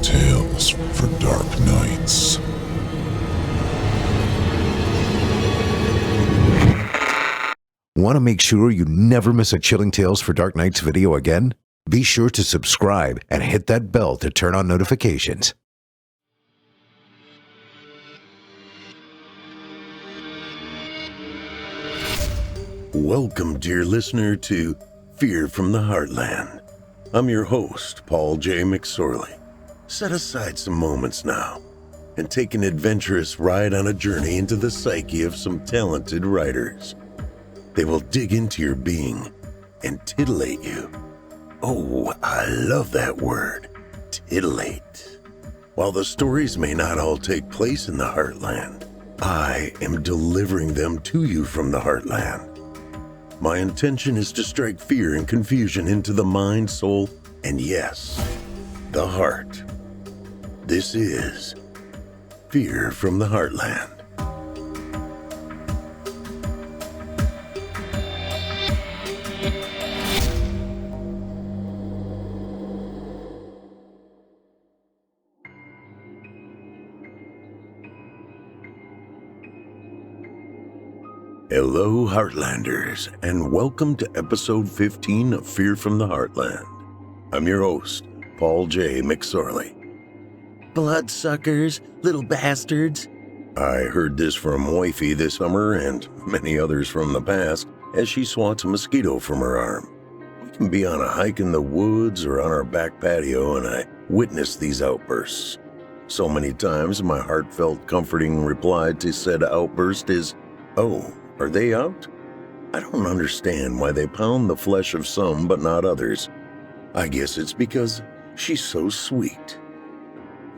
Chilling tales for dark nights. Want to make sure you never miss a Chilling Tales for Dark Nights video again? Be sure to subscribe and hit that bell to turn on notifications. Welcome, dear listener, to Fear from the Heartland. I'm your host, Paul J. McSorley. Set aside some moments now and take an adventurous ride on a journey into the psyche of some talented writers. They will dig into your being and titillate you. Oh, I love that word, titillate. While the stories may not all take place in the Heartland, I am delivering them to you from the Heartland. My intention is to strike fear and confusion into the mind, soul, and yes, the heart. This is Fear from the Heartland. Hello, Heartlanders, and welcome to episode 15 of Fear from the Heartland. I'm your host, Paul J. McSorley. Bloodsuckers, little bastards. I heard this from Wifey this summer and many others from the past as she swats a mosquito from her arm. We can be on a hike in the woods or on our back patio, and I witness these outbursts. So many times my heartfelt, comforting reply to said outburst is, "Oh, are they out?" I don't understand why they pound the flesh of some but not others. I guess it's because she's so sweet.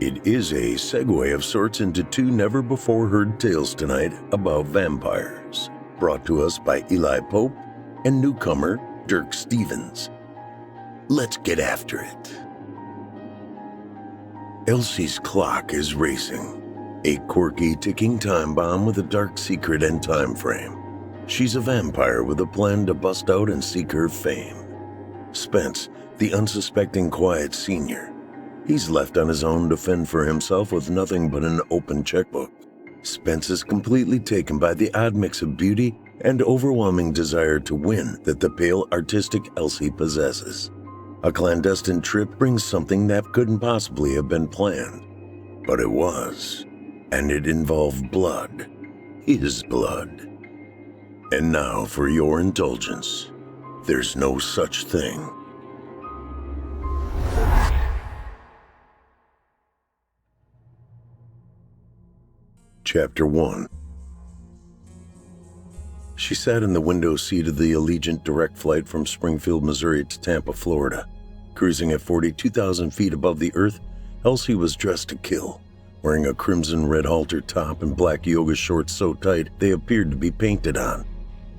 It is a segue of sorts into two never-before-heard tales tonight about vampires, brought to us by Eli Pope and newcomer Dirk Stevens. Let's get after it. Elsie's clock is racing. A quirky ticking time bomb with a dark secret and time frame. She's a vampire with a plan to bust out and seek her fame. Spence, the unsuspecting quiet senior. He's left on his own to fend for himself with nothing but an open checkbook. Spence is completely taken by the odd mix of beauty and overwhelming desire to win that the pale, artistic Elsie possesses. A clandestine trip brings something that couldn't possibly have been planned. But it was. And it involved blood. His blood. And now for your indulgence. There's no such thing. Chapter 1. She sat in the window seat of the Allegiant direct flight from Springfield, Missouri to Tampa, Florida. Cruising at 42,000 feet above the earth, Elsie was dressed to kill. Wearing a crimson red halter top and black yoga shorts so tight they appeared to be painted on.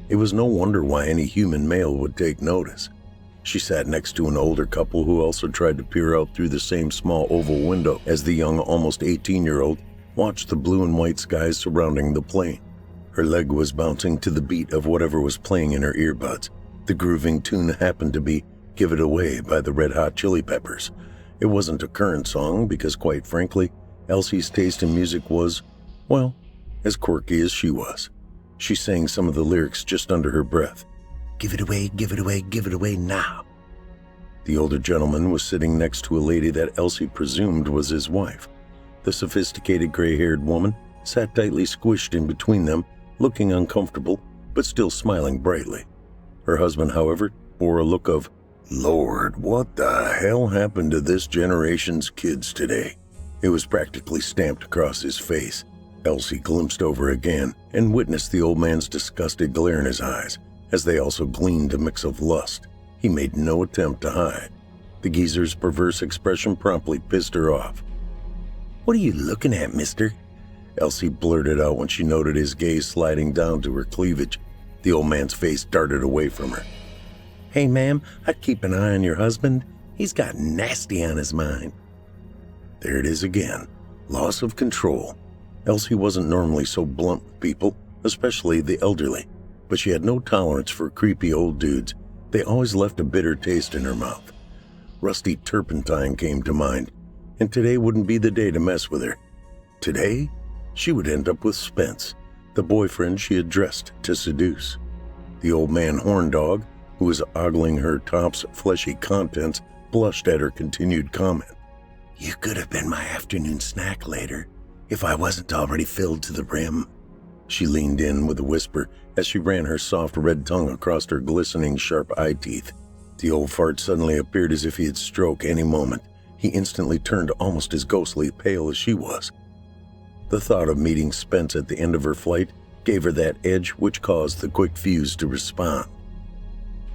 It was no wonder why any human male would take notice. She sat next to an older couple who also tried to peer out through the same small oval window as the young, almost 18-year-old watched the blue and white skies surrounding the plane. Her leg was bouncing to the beat of whatever was playing in her earbuds. The grooving tune happened to be Give It Away by the Red Hot Chili Peppers. It wasn't a current song because, quite frankly, Elsie's taste in music was, well, as quirky as she was. She sang some of the lyrics just under her breath. Give it away, give it away, give it away now. The older gentleman was sitting next to a lady that Elsie presumed was his wife. The sophisticated gray-haired woman sat tightly squished in between them, looking uncomfortable, but still smiling brightly. Her husband, however, bore a look of, "Lord, what the hell happened to this generation's kids today?" It was practically stamped across his face. Elsie glimpsed over again and witnessed the old man's disgusted glare in his eyes, as they also gleamed a mix of lust. He made no attempt to hide. The geezer's perverse expression promptly pissed her off. "What are you looking at, mister?" Elsie blurted out when she noted his gaze sliding down to her cleavage. The old man's face darted away from her. "Hey, ma'am, I'd keep an eye on your husband. He's got nasty on his mind." There it is again. Loss of control. Elsie wasn't normally so blunt with people, especially the elderly, but she had no tolerance for creepy old dudes. They always left a bitter taste in her mouth. Rusty turpentine came to mind, and today wouldn't be the day to mess with her. Today, she would end up with Spence, the boyfriend she had dressed to seduce. The old man horn dog, who was ogling her top's fleshy contents, blushed at her continued comment. "You could have been my afternoon snack later, if I wasn't already filled to the brim." She leaned in with a whisper as she ran her soft red tongue across her glistening sharp eye teeth. The old fart suddenly appeared as if he'd stroke any moment. He instantly turned almost as ghostly pale as she was. The thought of meeting Spence at the end of her flight gave her that edge which caused the quick fuse to respond.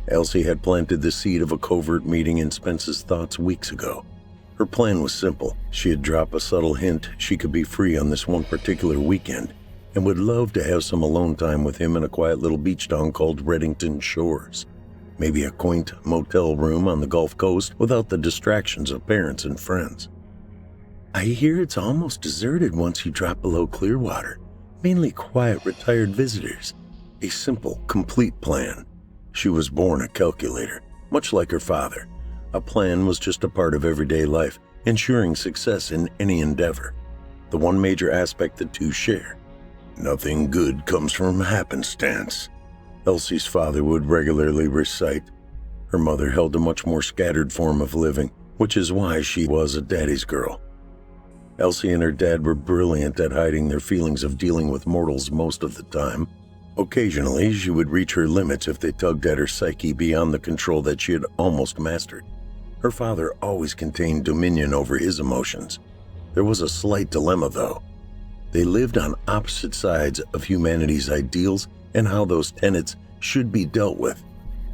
Elsie had planted the seed of a covert meeting in Spence's thoughts weeks ago. Her plan was simple. She'd drop a subtle hint she could be free on this one particular weekend and would love to have some alone time with him in a quiet little beach town called Reddington Shores. Maybe a quaint motel room on the Gulf Coast without the distractions of parents and friends. "I hear it's almost deserted once you drop below Clearwater. Mainly quiet, retired visitors." A simple, complete plan. She was born a calculator, much like her father. A plan was just a part of everyday life, ensuring success in any endeavor. The one major aspect the two share. "Nothing good comes from happenstance," Elsie's father would regularly recite. Her mother held a much more scattered form of living, which is why she was a daddy's girl. Elsie and her dad were brilliant at hiding their feelings of dealing with mortals most of the time. Occasionally, she would reach her limits if they tugged at her psyche beyond the control that she had almost mastered. Her father always contained dominion over his emotions. There was a slight dilemma, though. They lived on opposite sides of humanity's ideals and how those tenets should be dealt with.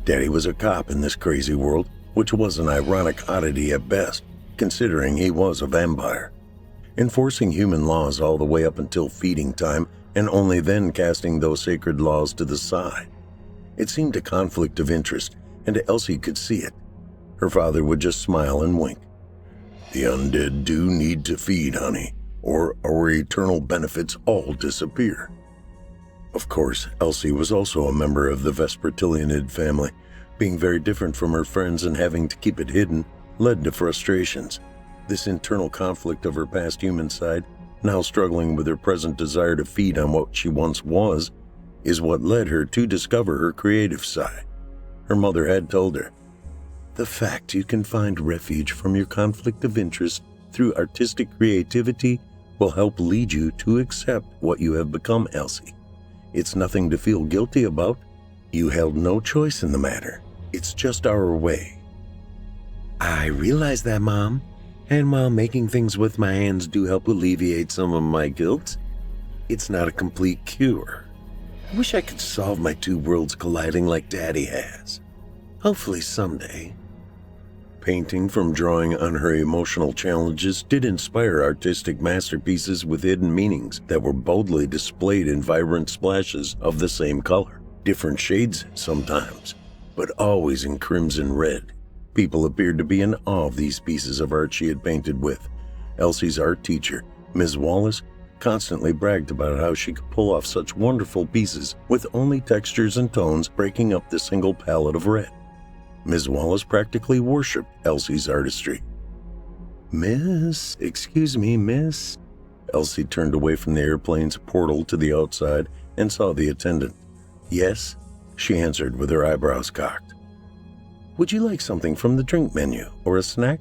Daddy was a cop in this crazy world, which was an ironic oddity at best, considering he was a vampire. Enforcing human laws all the way up until feeding time, and only then casting those sacred laws to the side. It seemed a conflict of interest, and Elsie could see it. Her father would just smile and wink. "The undead do need to feed, honey, or our eternal benefits all disappear." Of course, Elsie was also a member of the Vespertilianid family. Being very different from her friends and having to keep it hidden led to frustrations. This internal conflict of her past human side, now struggling with her present desire to feed on what she once was, is what led her to discover her creative side. Her mother had told her, "The fact you can find refuge from your conflict of interest through artistic creativity will help lead you to accept what you have become, Elsie. It's nothing to feel guilty about. You held no choice in the matter. It's just our way." "I realize that, Mom. And while making things with my hands do help alleviate some of my guilt, it's not a complete cure. I wish I could solve my two worlds colliding like Daddy has. Hopefully someday." Painting from drawing on her emotional challenges did inspire artistic masterpieces with hidden meanings that were boldly displayed in vibrant splashes of the same color. Different shades sometimes, but always in crimson red. People appeared to be in awe of these pieces of art she had painted with. Elsie's art teacher, Ms. Wallace, constantly bragged about how she could pull off such wonderful pieces with only textures and tones breaking up the single palette of red. Ms. Wallace practically worshipped Elsie's artistry. Excuse me, miss." Elsie turned away from the airplane's portal to the outside and saw the attendant. "Yes," she answered with her eyebrows cocked. "Would you like something from the drink menu or a snack?"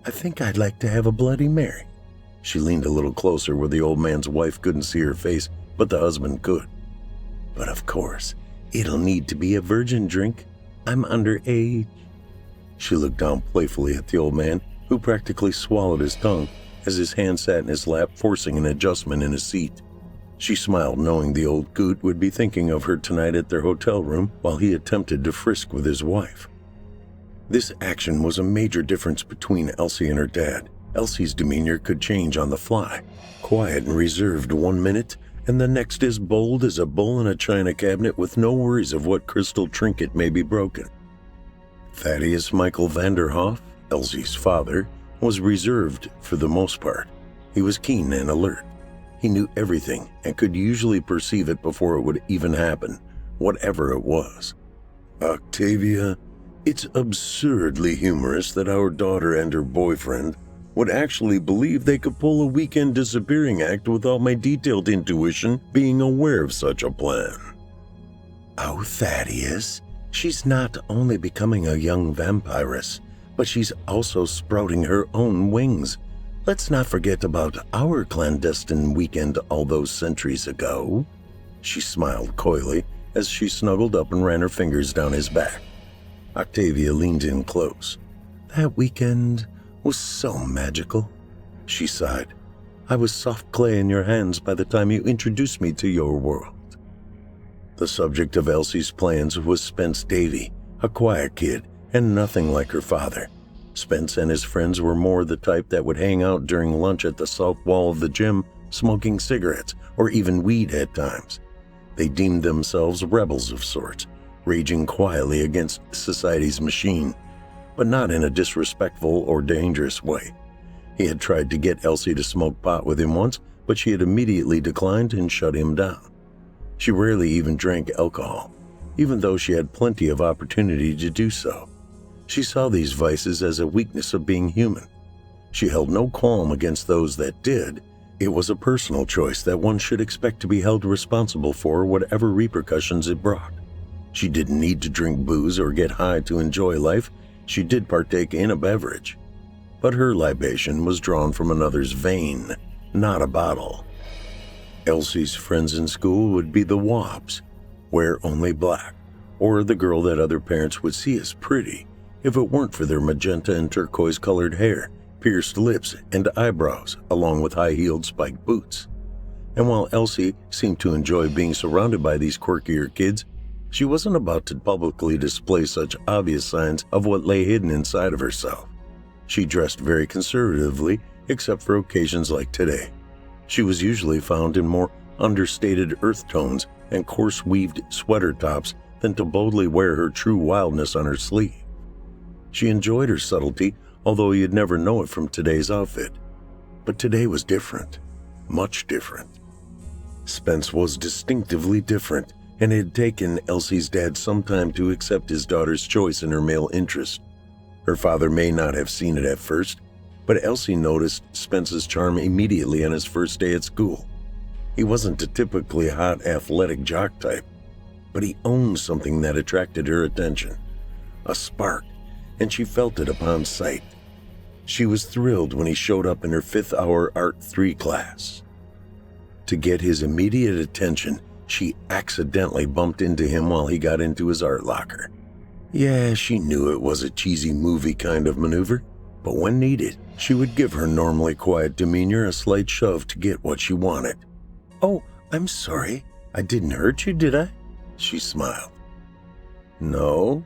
"I think I'd like to have a Bloody Mary." She leaned a little closer where the old man's wife couldn't see her face, but the husband could. "But of course, it'll need to be a virgin drink. I'm underage." She looked down playfully at the old man, who practically swallowed his tongue as his hand sat in his lap, forcing an adjustment in his seat. She smiled, knowing the old goot would be thinking of her tonight at their hotel room while he attempted to frisk with his wife. This action was a major difference between Elsie and her dad. Elsie's demeanor could change on the fly. Quiet and reserved one minute, and the next as bold as a bull in a china cabinet with no worries of what crystal trinket may be broken. Thaddeus Michael Vanderhoff, Elsie's father, was reserved for the most part. He was keen and alert. He knew everything and could usually perceive it before it would even happen, whatever it was. "Octavia, it's absurdly humorous that our daughter and her boyfriend would actually believe they could pull a weekend disappearing act without my detailed intuition being aware of such a plan. Oh, Thaddeus, she's not only becoming a young vampiress, but she's also sprouting her own wings. Let's not forget about our clandestine weekend all those centuries ago. She smiled coyly as she snuggled up and ran her fingers down his back. Octavia leaned in close. That weekend was so magical, she sighed. I was soft clay in your hands by the time you introduced me to your world. The subject of Elsie's plans was Spence Davy, a quiet kid and nothing like her father. Spence and his friends were more the type that would hang out during lunch at the south wall of the gym, smoking cigarettes or even weed at times. They deemed themselves rebels of sorts, raging quietly against society's machine, but not in a disrespectful or dangerous way. He had tried to get Elsie to smoke pot with him once, but she had immediately declined and shut him down. She rarely even drank alcohol, even though she had plenty of opportunity to do so. She saw these vices as a weakness of being human. She held no qualm against those that did. It was a personal choice that one should expect to be held responsible for whatever repercussions it brought. She didn't need to drink booze or get high to enjoy life. She did partake in a beverage, but her libation was drawn from another's vein, not a bottle. Elsie's friends in school would be the Wobbs, wear only black, or the girl that other parents would see as pretty if it weren't for their magenta and turquoise-colored hair, pierced lips, and eyebrows, along with high-heeled spiked boots. And while Elsie seemed to enjoy being surrounded by these quirkier kids, she wasn't about to publicly display such obvious signs of what lay hidden inside of herself. She dressed very conservatively, except for occasions like today. She was usually found in more understated earth tones and coarse-weaved sweater tops than to boldly wear her true wildness on her sleeve. She enjoyed her subtlety, although you'd never know it from today's outfit. But today was different, much different. Spence was distinctively different, and it had taken Elsie's dad some time to accept his daughter's choice in her male interest. Her father may not have seen it at first, but Elsie noticed Spence's charm immediately on his first day at school. He wasn't a typically hot, athletic jock type, but he owned something that attracted her attention, a spark, and she felt it upon sight. She was thrilled when he showed up in her 5th-hour Art 3 class. To get his immediate attention, she accidentally bumped into him while he got into his art locker. Yeah, she knew it was a cheesy movie kind of maneuver, but when needed, she would give her normally quiet demeanor a slight shove to get what she wanted. Oh, I'm sorry. I didn't hurt you, did I? She smiled. No.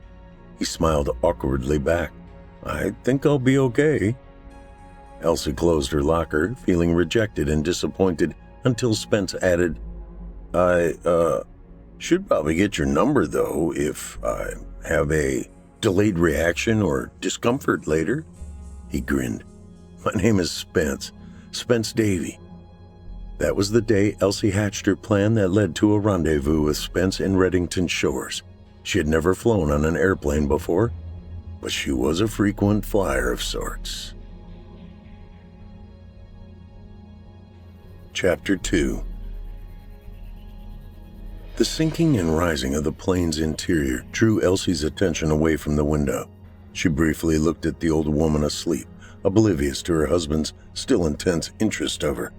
He smiled awkwardly back. I think I'll be okay. Elsie closed her locker, feeling rejected and disappointed, until Spence added, I should probably get your number, though, if I have a delayed reaction or discomfort later. He grinned. My name is Spence Davy. That was the day Elsie hatched her plan that led to a rendezvous with Spence in Reddington Shores. She had never flown on an airplane before, but she was a frequent flyer of sorts. Chapter 2. The sinking and rising of the plane's interior drew Elsie's attention away from the window. She briefly looked at the old woman asleep, oblivious to her husband's still intense interest of her.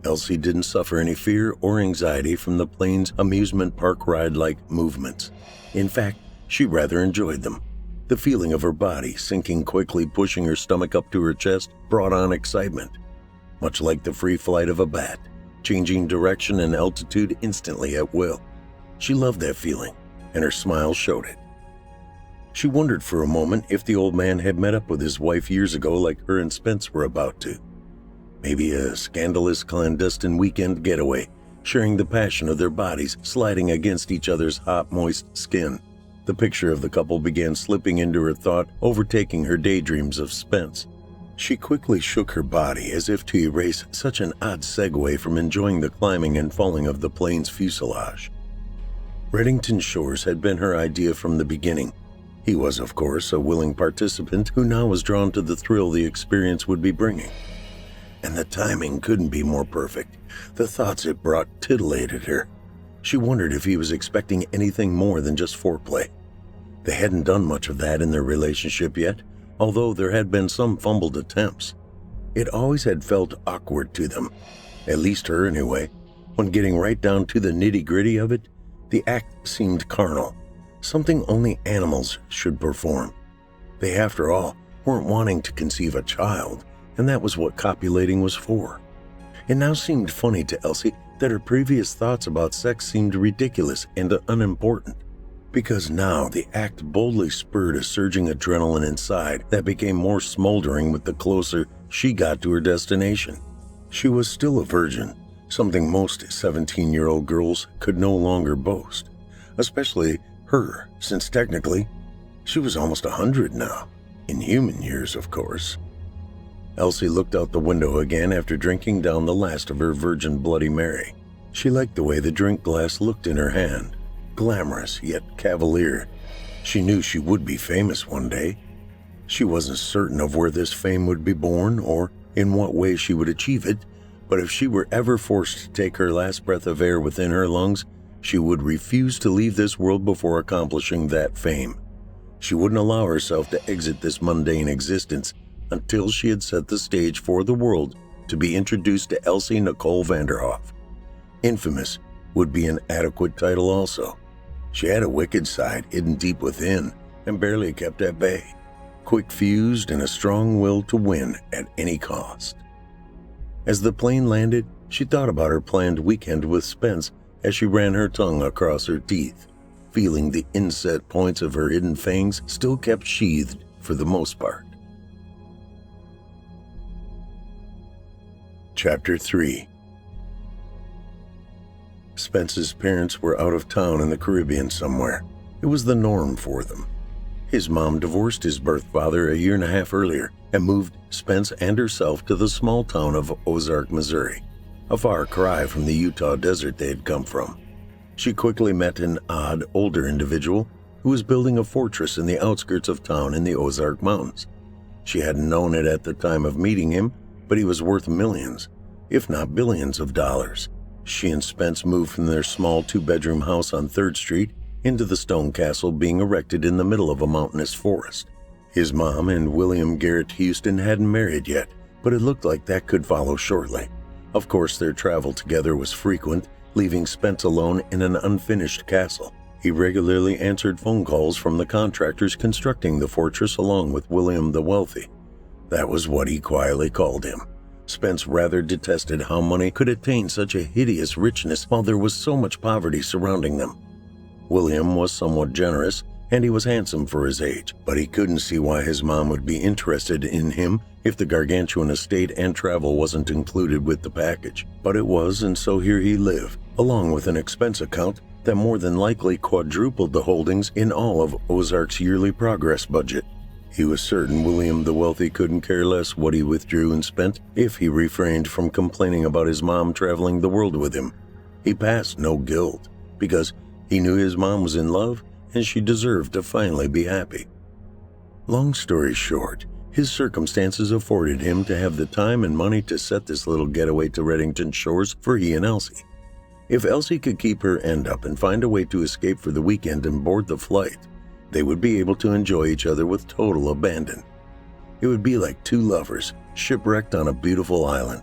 Elsie didn't suffer any fear or anxiety from the plane's amusement park ride-like movements. In fact, she rather enjoyed them. The feeling of her body sinking quickly, pushing her stomach up to her chest, brought on excitement. Much like the free flight of a bat, changing direction and altitude instantly at will. She loved that feeling, and her smile showed it. She wondered for a moment if the old man had met up with his wife years ago like her and Spence were about to. Maybe a scandalous clandestine weekend getaway, sharing the passion of their bodies sliding against each other's hot, moist skin. The picture of the couple began slipping into her thought, overtaking her daydreams of Spence. She quickly shook her body as if to erase such an odd segue from enjoying the climbing and falling of the plane's fuselage. Reddington Shores had been her idea from the beginning. He was, of course, a willing participant who now was drawn to the thrill the experience would be bringing. And the timing couldn't be more perfect. The thoughts it brought titillated her. She wondered if he was expecting anything more than just foreplay. They hadn't done much of that in their relationship yet, although there had been some fumbled attempts. It always had felt awkward to them, at least her anyway. When getting right down to the nitty-gritty of it, the act seemed carnal, something only animals should perform. They, after all, weren't wanting to conceive a child, and that was what copulating was for. It now seemed funny to Elsie that her previous thoughts about sex seemed ridiculous and unimportant, because now the act boldly spurred a surging adrenaline inside that became more smoldering with the closer she got to her destination. She was still a virgin, something most 17-year-old girls could no longer boast, especially her, since technically she was almost 100 now, in human years, of course. Elsie looked out the window again after drinking down the last of her virgin Bloody Mary. She liked the way the drink glass looked in her hand, glamorous yet cavalier. She knew she would be famous one day. She wasn't certain of where this fame would be born or in what way she would achieve it, but if she were ever forced to take her last breath of air within her lungs, she would refuse to leave this world before accomplishing that fame. She wouldn't allow herself to exit this mundane existence until she had set the stage for the world to be introduced to Elsie Nicole Vanderhoff. Infamous would be an adequate title also. She had a wicked side hidden deep within and barely kept at bay, quick-fused and a strong will to win at any cost. As the plane landed, she thought about her planned weekend with Spence as she ran her tongue across her teeth, feeling the inset points of her hidden fangs still kept sheathed for the most part. Chapter 3. Spence's parents were out of town in the Caribbean somewhere. It was the norm for them. His mom divorced his birth father a year and a half earlier and moved Spence and herself to the small town of Ozark, Missouri, a far cry from the Utah desert they had come from. She quickly met an odd, older individual who was building a fortress in the outskirts of town in the Ozark Mountains. She hadn't known it at the time of meeting him, but he was worth millions, if not billions of dollars. She and Spence moved from their small two-bedroom house on 3rd Street into the stone castle being erected in the middle of a mountainous forest. His mom and William Garrett Houston hadn't married yet, but it looked like that could follow shortly. Of course, their travel together was frequent, leaving Spence alone in an unfinished castle. He regularly answered phone calls from the contractors constructing the fortress along with William the Wealthy. That was what he quietly called him. Spence rather detested how money could attain such a hideous richness while there was so much poverty surrounding them. William was somewhat generous, and he was handsome for his age, but he couldn't see why his mom would be interested in him if the gargantuan estate and travel wasn't included with the package. But it was, and so here he lived, along with an expense account that more than likely quadrupled the holdings in all of Ozark's yearly progress budget. He was certain William the Wealthy couldn't care less what he withdrew and spent if he refrained from complaining about his mom traveling the world with him. He passed no guilt, because he knew his mom was in love and she deserved to finally be happy. Long story short, his circumstances afforded him to have the time and money to set this little getaway to Reddington Shores for he and Elsie. If Elsie could keep her end up and find a way to escape for the weekend and board the flight, they would be able to enjoy each other with total abandon. It would be like two lovers shipwrecked on a beautiful island.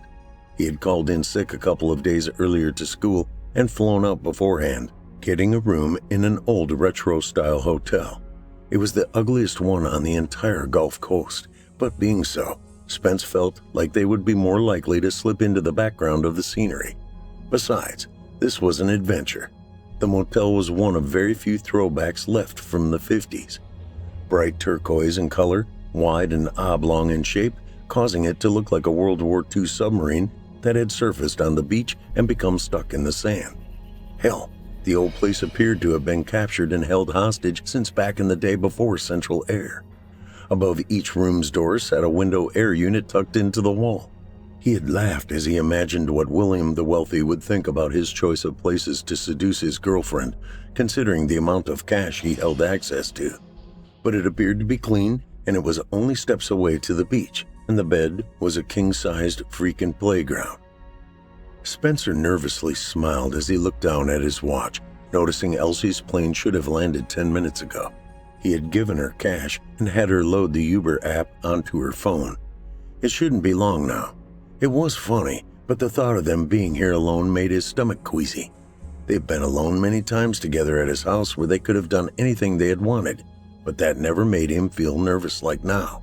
He had called in sick a couple of days earlier to school and flown out beforehand, getting a room in an old retro-style hotel. It was the ugliest one on the entire Gulf Coast, but being so, Spence felt like they would be more likely to slip into the background of the scenery. Besides, this was an adventure. The motel was one of very few throwbacks left from the 50s. Bright turquoise in color, wide and oblong in shape, causing it to look like a World War II submarine that had surfaced on the beach and become stuck in the sand. Hell, the old place appeared to have been captured and held hostage since back in the day before central air. Above each room's door sat a window air unit tucked into the wall. He had laughed as he imagined what William the Wealthy would think about his choice of places to seduce his girlfriend, considering the amount of cash he held access to. but it appeared to be clean and it was only steps away to the beach, and the bed was a king-sized freaking playground. Spencer nervously smiled as he looked down at his watch, noticing Elsie's plane should have landed 10 minutes ago. He had given her cash and had her load the Uber app onto her phone. It shouldn't be long now. It was funny, but the thought of them being here alone made his stomach queasy. They've been alone many times together at his house where they could have done anything they had wanted, but that never made him feel nervous like now.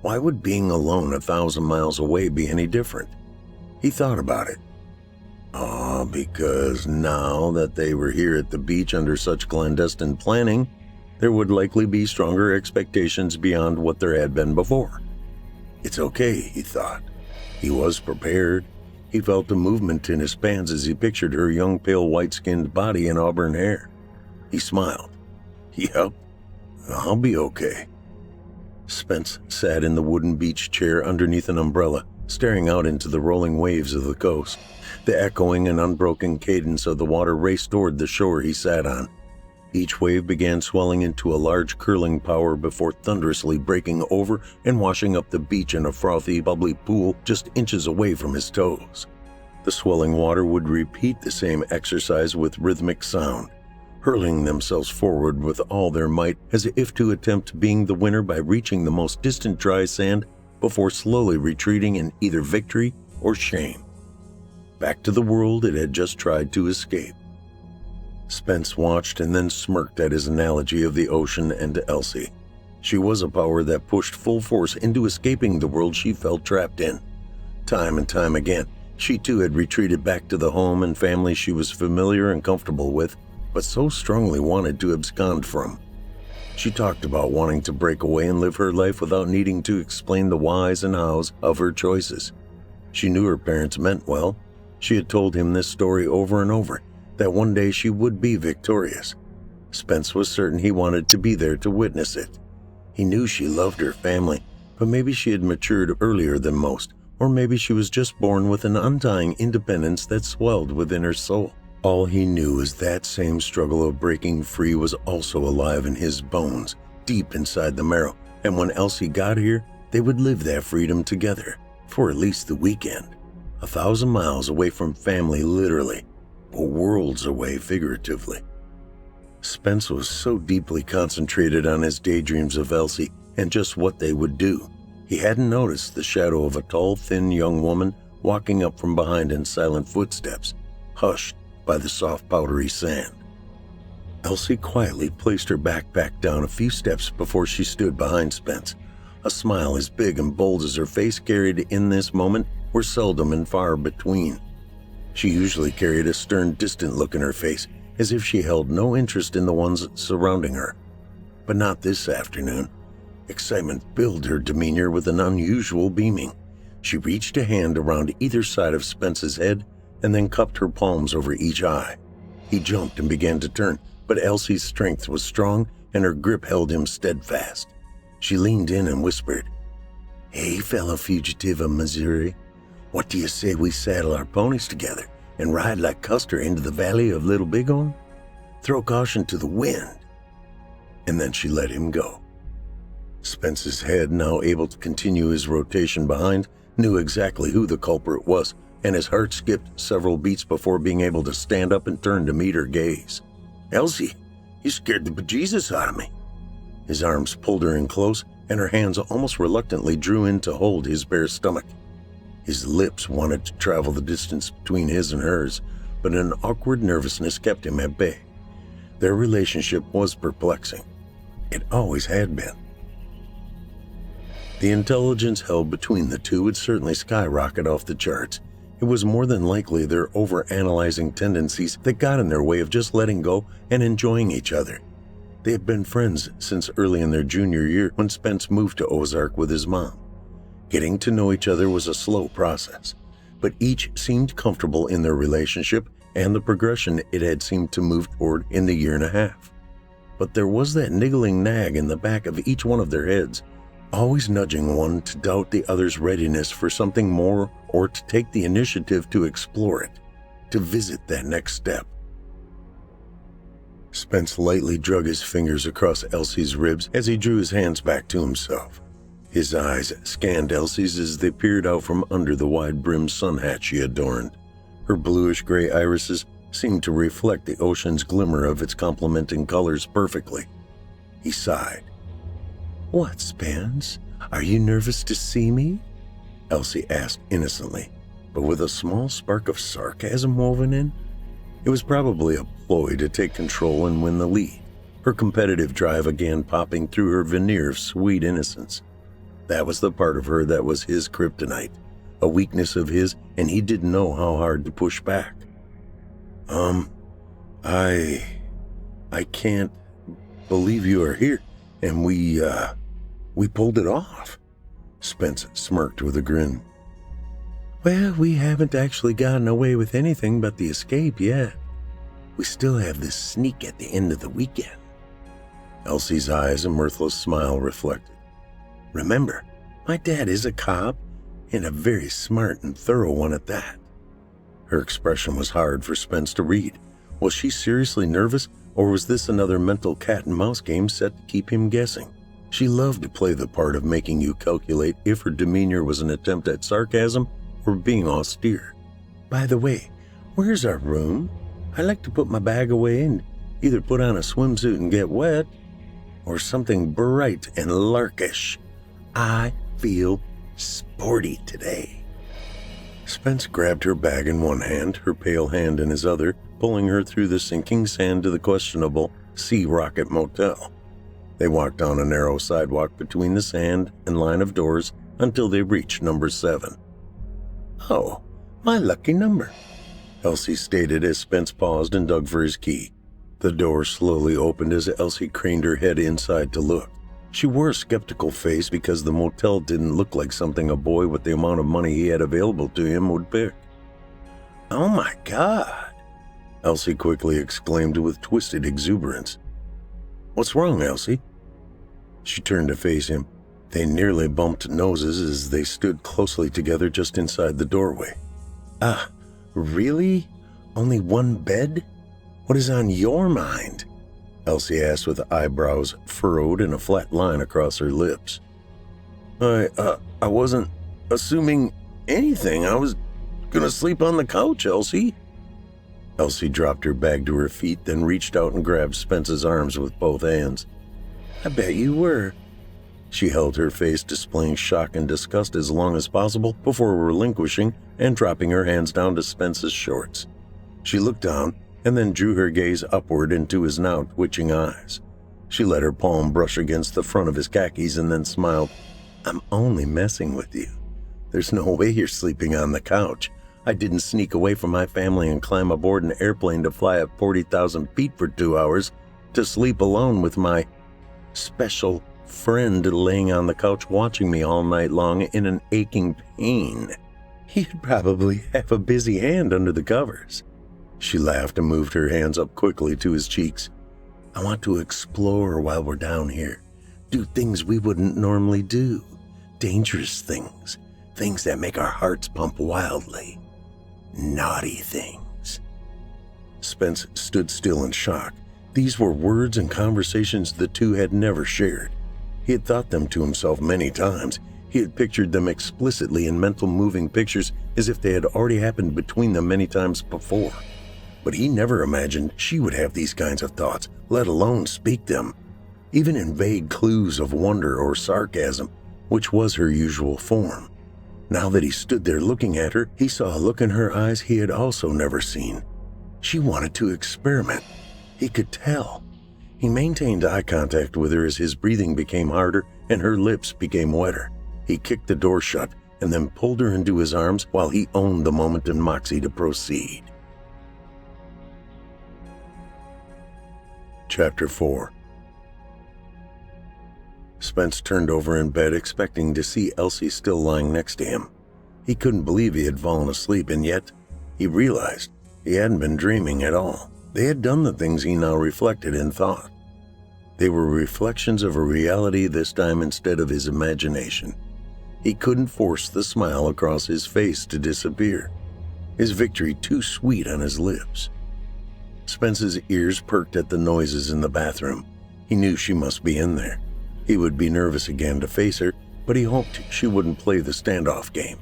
Why would being alone 1,000 miles away be any different? He thought about it. Because now that they were here at the beach under such clandestine planning, there would likely be stronger expectations beyond what there had been before. It's okay, he thought. He was prepared. He felt a movement in his pants as he pictured her young, pale, white-skinned body and auburn hair. He smiled. Yep, I'll be okay. Spence sat in the wooden beach chair underneath an umbrella, staring out into the rolling waves of the coast. The echoing and unbroken cadence of the water raced toward the shore he sat on. Each wave began swelling into a large curling power before thunderously breaking over and washing up the beach in a frothy, bubbly pool just inches away from his toes. The swelling water would repeat the same exercise with rhythmic sound, hurling themselves forward with all their might as if to attempt being the winner by reaching the most distant dry sand before slowly retreating in either victory or shame. Back to the world it had just tried to escape. Spence watched and then smirked at his analogy of the ocean and Elsie. She was a power that pushed full force into escaping the world she felt trapped in. Time and time again, she too had retreated back to the home and family she was familiar and comfortable with, but so strongly wanted to abscond from. She talked about wanting to break away and live her life without needing to explain the whys and hows of her choices. She knew her parents meant well. She had told him this story over and over, that one day she would be victorious. Spence was certain he wanted to be there to witness it. He knew she loved her family, but maybe she had matured earlier than most, or maybe she was just born with an undying independence that swelled within her soul. All he knew is that same struggle of breaking free was also alive in his bones, deep inside the marrow, and when Elsie got here, they would live that freedom together, for at least the weekend. 1,000 miles away from family literally, or worlds away figuratively. Spence was so deeply concentrated on his daydreams of Elsie and just what they would do, he hadn't noticed the shadow of a tall, thin young woman walking up from behind in silent footsteps, hushed by the soft, powdery sand. Elsie quietly placed her backpack down a few steps before she stood behind Spence. A smile as big and bold as her face carried in this moment were seldom and far between. She usually carried a stern, distant look in her face, as if she held no interest in the ones surrounding her. But not this afternoon. Excitement filled her demeanor with an unusual beaming. She reached a hand around either side of Spence's head and then cupped her palms over each eye. He jumped and began to turn, but Elsie's strength was strong and her grip held him steadfast. She leaned in and whispered, "Hey, fellow fugitive of Missouri. What do you say we saddle our ponies together and ride like Custer into the valley of Little Bighorn? Throw caution to the wind." And then she let him go. Spence's head, now able to continue his rotation behind, knew exactly who the culprit was, and his heart skipped several beats before being able to stand up and turn to meet her gaze. "Elsie, you scared the bejesus out of me." His arms pulled her in close, and her hands almost reluctantly drew in to hold his bare stomach. His lips wanted to travel the distance between his and hers, but an awkward nervousness kept him at bay. Their relationship was perplexing. It always had been. The intelligence held between the two would certainly skyrocket off the charts. It was more than likely their over-analyzing tendencies that got in their way of just letting go and enjoying each other. They had been friends since early in their junior year when Spence moved to Ozark with his mom. Getting to know each other was a slow process, but each seemed comfortable in their relationship and the progression it had seemed to move toward in the year and a half. But there was that niggling nag in the back of each one of their heads, always nudging one to doubt the other's readiness for something more or to take the initiative to explore it, to visit that next step. Spence lightly drug his fingers across Elsie's ribs as he drew his hands back to himself. His eyes scanned Elsie's as they peered out from under the wide-brimmed sun hat she adorned. Her bluish-gray irises seemed to reflect the ocean's glimmer of its complementing colors perfectly. He sighed. "What, Spence? Are you nervous to see me?" Elsie asked innocently, but with a small spark of sarcasm woven in. It was probably a ploy to take control and win the lead, her competitive drive again popping through her veneer of sweet innocence. That was the part of her that was his kryptonite, a weakness of his, and he didn't know how hard to push back. I can't believe you are here, and we pulled it off." Spence smirked with a grin. "Well, we haven't actually gotten away with anything but the escape yet. We still have this sneak at the end of the weekend." Elsie's eyes a mirthless smile reflected. "Remember, my dad is a cop, and a very smart and thorough one at that." Her expression was hard for Spence to read. Was she seriously nervous, or was this another mental cat-and-mouse game set to keep him guessing? She loved to play the part of making you calculate if her demeanor was an attempt at sarcasm or being austere. "By the way, where's our room? I like to put my bag away and either put on a swimsuit and get wet, or something bright and larkish. I feel sporty today." Spence grabbed her bag in one hand, her pale hand in his other, pulling her through the sinking sand to the questionable Sea Rocket Motel. They walked down a narrow sidewalk between the sand and line of doors until they reached number 7. "Oh, my lucky number," Elsie stated as Spence paused and dug for his key. The door slowly opened as Elsie craned her head inside to look. She wore a skeptical face because the motel didn't look like something a boy with the amount of money he had available to him would pick. "Oh my God," Elsie quickly exclaimed with twisted exuberance. "What's wrong, Elsie?" She turned to face him. They nearly bumped noses as they stood closely together just inside the doorway. "Ah, really? Only one bed? What is on your mind?" Elsie asked with eyebrows furrowed and a flat line across her lips. I wasn't assuming anything. I was gonna sleep on the couch, Elsie." Elsie dropped her bag to her feet, then reached out and grabbed Spence's arms with both hands. "I bet you were." She held her face, displaying shock and disgust as long as possible before relinquishing and dropping her hands down to Spence's shorts. She looked down and then drew her gaze upward into his now twitching eyes. She let her palm brush against the front of his khakis and then smiled. "I'm only messing with you. There's no way you're sleeping on the couch. I didn't sneak away from my family and climb aboard an airplane to fly at 40,000 feet for 2 hours to sleep alone with my special friend laying on the couch watching me all night long in an aching pain. You'd probably have a busy hand under the covers." She laughed and moved her hands up quickly to his cheeks. "I want to explore while we're down here. Do things we wouldn't normally do. Dangerous things. Things that make our hearts pump wildly. Naughty things." Spence stood still in shock. These were words and conversations the two had never shared. He had thought them to himself many times. He had pictured them explicitly in mental moving pictures as if they had already happened between them many times before. But he never imagined she would have these kinds of thoughts, let alone speak them, even in vague clues of wonder or sarcasm, which was her usual form. Now that he stood there looking at her, he saw a look in her eyes he had also never seen. She wanted to experiment. He could tell. He maintained eye contact with her as his breathing became harder and her lips became wetter. He kicked the door shut and then pulled her into his arms while he owned the moment and moxie to proceed. Chapter 4. Spence turned over in bed, expecting to see Elsie still lying next to him. He couldn't believe he had fallen asleep, and yet he realized he hadn't been dreaming at all. They had done the things he now reflected and thought. They were reflections of a reality this time instead of his imagination. He couldn't force the smile across his face to disappear, his victory too sweet on his lips. Spence's ears perked at the noises in the bathroom. He knew she must be in there. He would be nervous again to face her, but he hoped she wouldn't play the standoff game.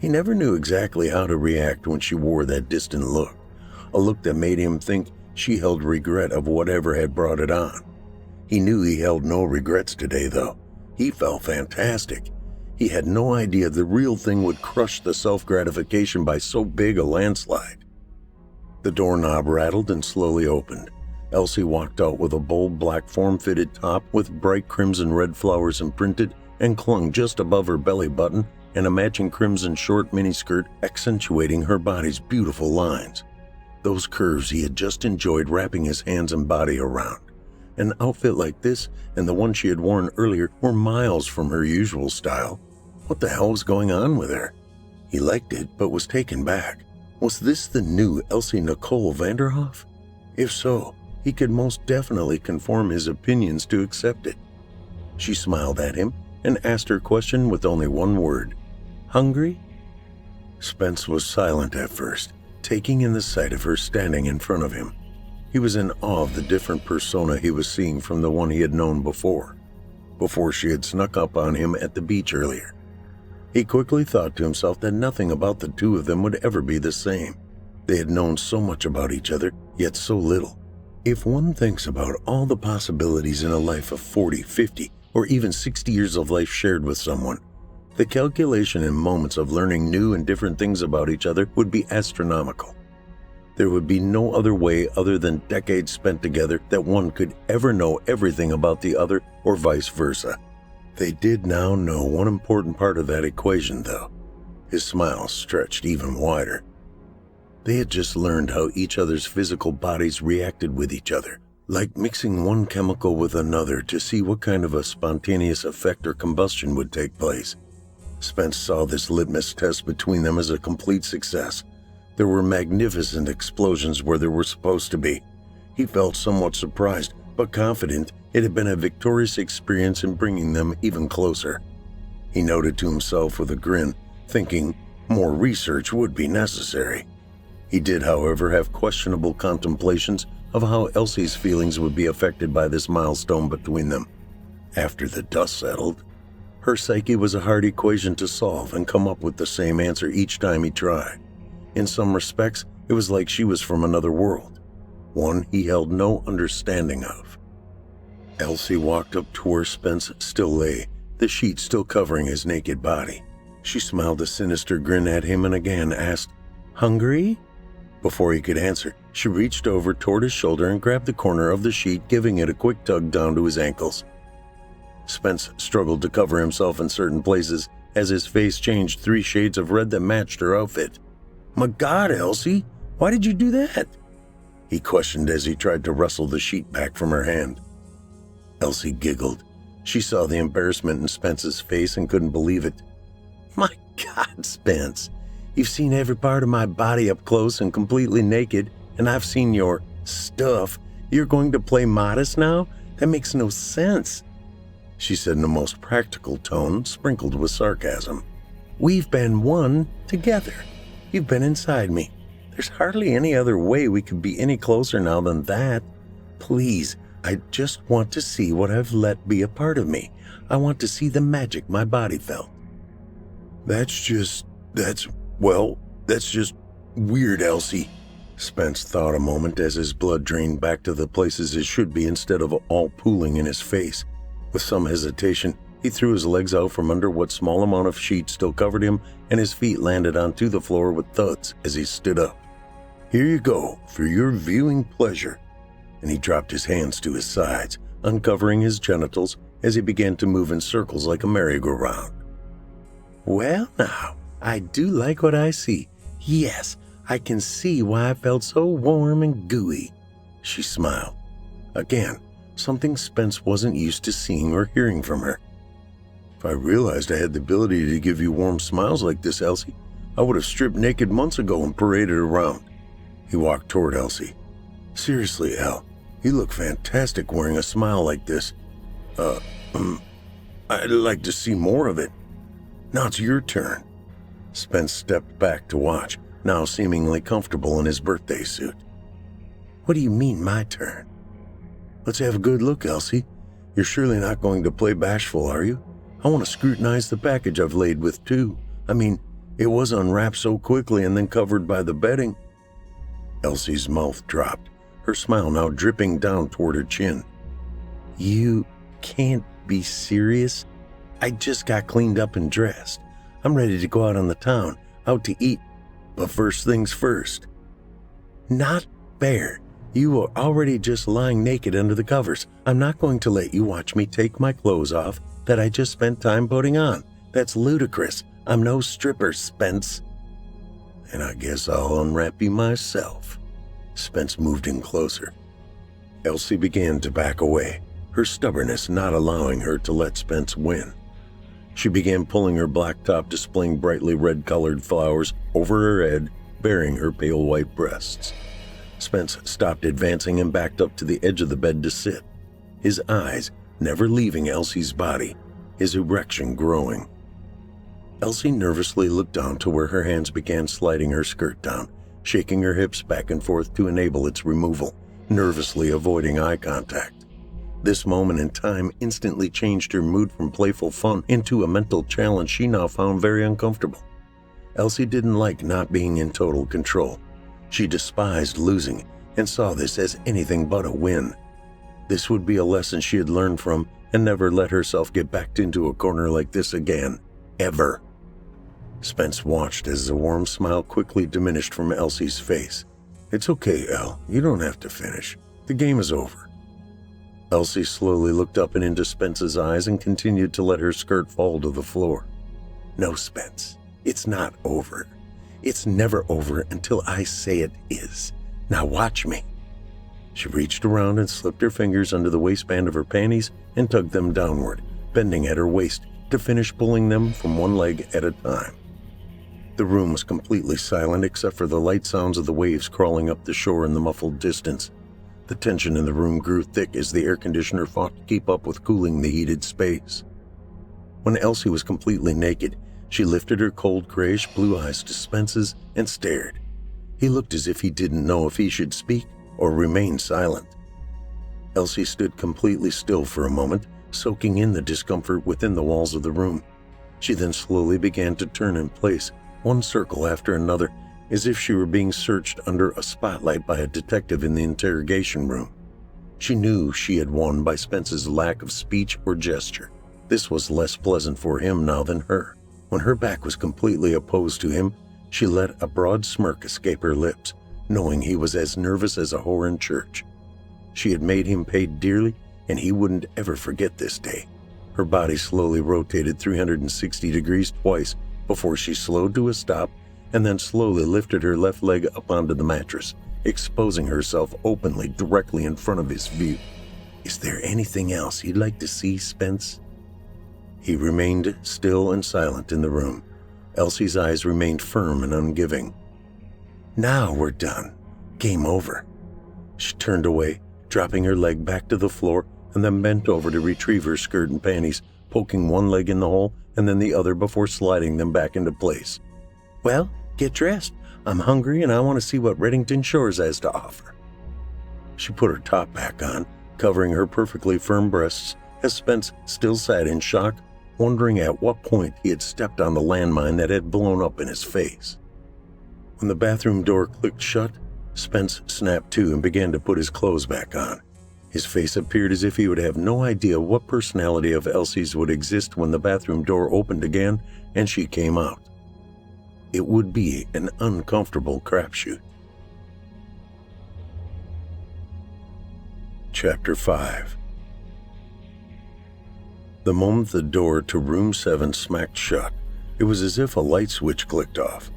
He never knew exactly how to react when she wore that distant look, a look that made him think she held regret of whatever had brought it on. He knew he held no regrets today, though. He felt fantastic. He had no idea the real thing would crush the self-gratification by so big a landslide. The doorknob rattled and slowly opened. Elsie walked out with a bold black form-fitted top with bright crimson red flowers imprinted and clung just above her belly button, and a matching crimson short miniskirt accentuating her body's beautiful lines. Those curves he had just enjoyed wrapping his hands and body around. An outfit like this and the one she had worn earlier were miles from her usual style. What the hell was going on with her? He liked it, but was taken back. Was this the new Elsie Nicole Vanderhoff? If so, he could most definitely conform his opinions to accept it. She smiled at him and asked her question with only one word. Hungry? Spence was silent at first, taking in the sight of her standing in front of him. He was in awe of the different persona he was seeing from the one he had known before she had snuck up on him at the beach earlier. He quickly thought to himself that nothing about the two of them would ever be the same. They had known so much about each other, yet so little. If one thinks about all the possibilities in a life of 40, 50, or even 60 years of life shared with someone, the calculation in moments of learning new and different things about each other would be astronomical. There would be no other way other than decades spent together that one could ever know everything about the other, or vice versa. They did now know one important part of that equation, though. His smile stretched even wider. They had just learned how each other's physical bodies reacted with each other, like mixing one chemical with another to see what kind of a spontaneous effect or combustion would take place. Spence saw this litmus test between them as a complete success. There were magnificent explosions where there were supposed to be. He felt somewhat surprised, but confident it had been a victorious experience in bringing them even closer. He noted to himself with a grin, thinking more research would be necessary. He did, however, have questionable contemplations of how Elsie's feelings would be affected by this milestone between them. After the dust settled, her psyche was a hard equation to solve and come up with the same answer each time he tried. In some respects, it was like she was from another world, one he held no understanding of. Elsie walked up to where Spence still lay, the sheet still covering his naked body. She smiled a sinister grin at him and again asked, "Hungry?" Before he could answer, she reached over toward his shoulder and grabbed the corner of the sheet, giving it a quick tug down to his ankles. Spence struggled to cover himself in certain places as his face changed 3 shades of red that matched her outfit. "My God, Elsie, why did you do that?" he questioned as he tried to wrestle the sheet back from her hand. Elsie giggled. She saw the embarrassment in Spence's face and couldn't believe it. "My God, Spence, you've seen every part of my body up close and completely naked, and I've seen your stuff. You're going to play modest now? That makes no sense," she said in a most practical tone, sprinkled with sarcasm. "We've been one together. You've been inside me. There's hardly any other way we could be any closer now than that. Please, I just want to see what I've let be a part of me. I want to see the magic my body felt." That's just weird, Elsie," Spence thought a moment as his blood drained back to the places it should be instead of all pooling in his face. With some hesitation, he threw his legs out from under what small amount of sheet still covered him, and his feet landed onto the floor with thuds as he stood up. "Here you go, for your viewing pleasure," and he dropped his hands to his sides, uncovering his genitals as he began to move in circles like a merry-go-round. "Well now, I do like what I see. Yes, I can see why I felt so warm and gooey," she smiled. Again, something Spence wasn't used to seeing or hearing from her. "If I realized I had the ability to give you warm smiles like this, Elsie, I would have stripped naked months ago and paraded around." He walked toward Elsie. "Seriously, El, you look fantastic wearing a smile like this. I'd like to see more of it. Now it's your turn." Spence stepped back to watch, now seemingly comfortable in his birthday suit. What do you mean, my turn? Let's have a good look, Elsie. You're surely not going to play bashful, are you? I want to scrutinize the package I've laid with, too. I mean, it was unwrapped so quickly and then covered by the bedding. Elsie's mouth dropped, her smile now dripping down toward her chin. You can't be serious? I just got cleaned up and dressed. I'm ready to go out on the town, out to eat. But first things first. Not fair. You are already just lying naked under the covers. I'm not going to let you watch me take my clothes off that I just spent time putting on. That's ludicrous. I'm no stripper, Spence. And I guess I'll unwrap you myself. Spence moved in closer. Elsie began to back away, her stubbornness not allowing her to let Spence win. She began pulling her black top, displaying brightly red-colored flowers over her head, baring her pale white breasts. Spence stopped advancing and backed up to the edge of the bed to sit, his eyes never leaving Elsie's body, his erection growing. Elsie nervously looked down to where her hands began sliding her skirt down, shaking her hips back and forth to enable its removal, nervously avoiding eye contact. This moment in time instantly changed her mood from playful fun into a mental challenge she now found very uncomfortable. Elsie didn't like not being in total control. She despised losing and saw this as anything but a win. This would be a lesson she had learned from and never let herself get backed into a corner like this again, ever. Spence watched as the warm smile quickly diminished from Elsie's face. It's okay, Elle. You don't have to finish. The game is over. Elsie slowly looked up and into Spence's eyes and continued to let her skirt fall to the floor. No, Spence. It's not over. It's never over until I say it is. Now watch me. She reached around and slipped her fingers under the waistband of her panties and tugged them downward, bending at her waist to finish pulling them from one leg at a time. The room was completely silent except for the light sounds of the waves crawling up the shore in the muffled distance. The tension in the room grew thick as the air conditioner fought to keep up with cooling the heated space. When Elsie was completely naked, she lifted her cold grayish blue eyes to Spence's and stared. He looked as if he didn't know if he should speak or remain silent. Elsie stood completely still for a moment, soaking in the discomfort within the walls of the room. She then slowly began to turn in place, one circle after another, as if she were being searched under a spotlight by a detective in the interrogation room. She knew she had won by Spence's lack of speech or gesture. This was less pleasant for him now than her. When her back was completely opposed to him, she let a broad smirk escape her lips, knowing he was as nervous as a whore in church. She had made him pay dearly, and he wouldn't ever forget this day. Her body slowly rotated 360 degrees twice before she slowed to a stop and then slowly lifted her left leg up onto the mattress, exposing herself openly directly in front of his view. Is there anything else you'd like to see, Spence? He remained still and silent in the room. Elsie's eyes remained firm and ungiving. Now we're done. Game over. She turned away, dropping her leg back to the floor, and then bent over to retrieve her skirt and panties, poking one leg in the hole and then the other before sliding them back into place. Well, get dressed. I'm hungry and I want to see what Reddington Shores has to offer. She put her top back on, covering her perfectly firm breasts, as Spence still sat in shock, wondering at what point he had stepped on the landmine that had blown up in his face. When the bathroom door clicked shut, Spence snapped to and began to put his clothes back on. His face appeared as if he would have no idea what personality of Elsie's would exist when the bathroom door opened again and she came out. It would be an uncomfortable crapshoot. Chapter 5. The moment the door to room 7 smacked shut, it was as if a light switch clicked off.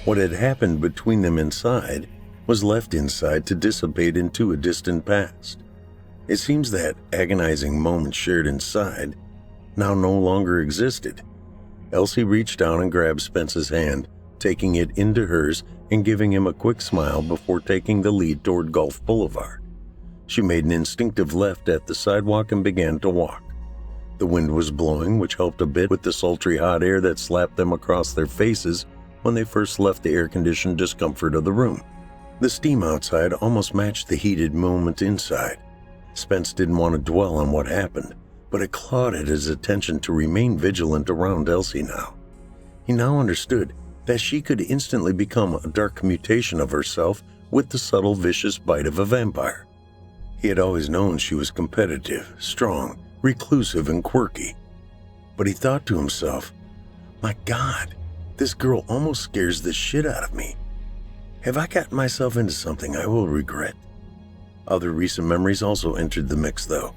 What had happened between them inside was left inside to dissipate into a distant past. It seems that agonizing moment shared inside now no longer existed. Elsie reached down and grabbed Spence's hand, taking it into hers and giving him a quick smile before taking the lead toward Gulf Boulevard. She made an instinctive left at the sidewalk and began to walk. The wind was blowing, which helped a bit with the sultry hot air that slapped them across their faces when they first left the air-conditioned discomfort of the room. The steam outside almost matched the heated moment inside. Spence didn't want to dwell on what happened, but it clawed at his attention to remain vigilant around Elsie now. He now understood that she could instantly become a dark mutation of herself with the subtle, vicious bite of a vampire. He had always known she was competitive, strong, reclusive, and quirky. But he thought to himself, "My God, this girl almost scares the shit out of me. Have I gotten myself into something I will regret?" Other recent memories also entered the mix, though.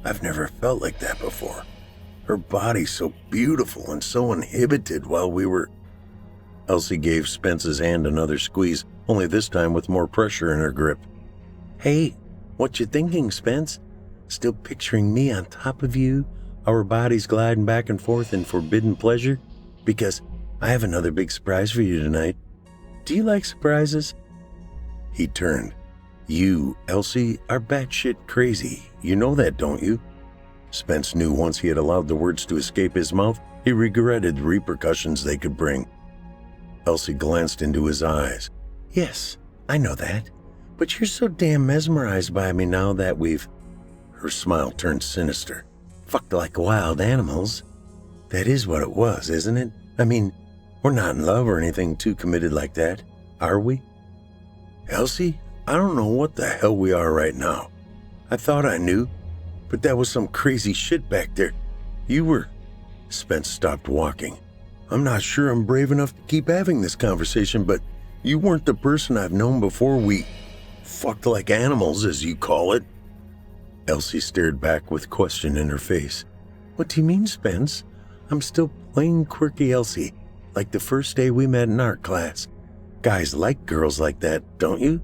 I've never felt like that before. Her body so beautiful and so inhibited while we were... Elsie gave Spence's hand another squeeze, only this time with more pressure in her grip. "Hey, what you thinking, Spence? Still picturing me on top of you, our bodies gliding back and forth in forbidden pleasure? Because I have another big surprise for you tonight. Do you like surprises?" He turned. "You, Elsie, are batshit crazy. You know that, don't you?" Spence knew once he had allowed the words to escape his mouth, he regretted the repercussions they could bring. Elsie glanced into his eyes. "Yes, I know that. But you're so damn mesmerized by me now that we've..." Her smile turned sinister. "Fucked like wild animals. That is what it was, isn't it? I mean, we're not in love or anything too committed like that, are we?" "Elsie, I don't know what the hell we are right now. I thought I knew, but that was some crazy shit back there. You were..." Spence stopped walking. "I'm not sure I'm brave enough to keep having this conversation, but you weren't the person I've known before we fucked like animals, as you call it." Elsie stared back with question in her face. "What do you mean, Spence? I'm still plain quirky Elsie, like the first day we met in art class. Guys like girls like that, don't you?"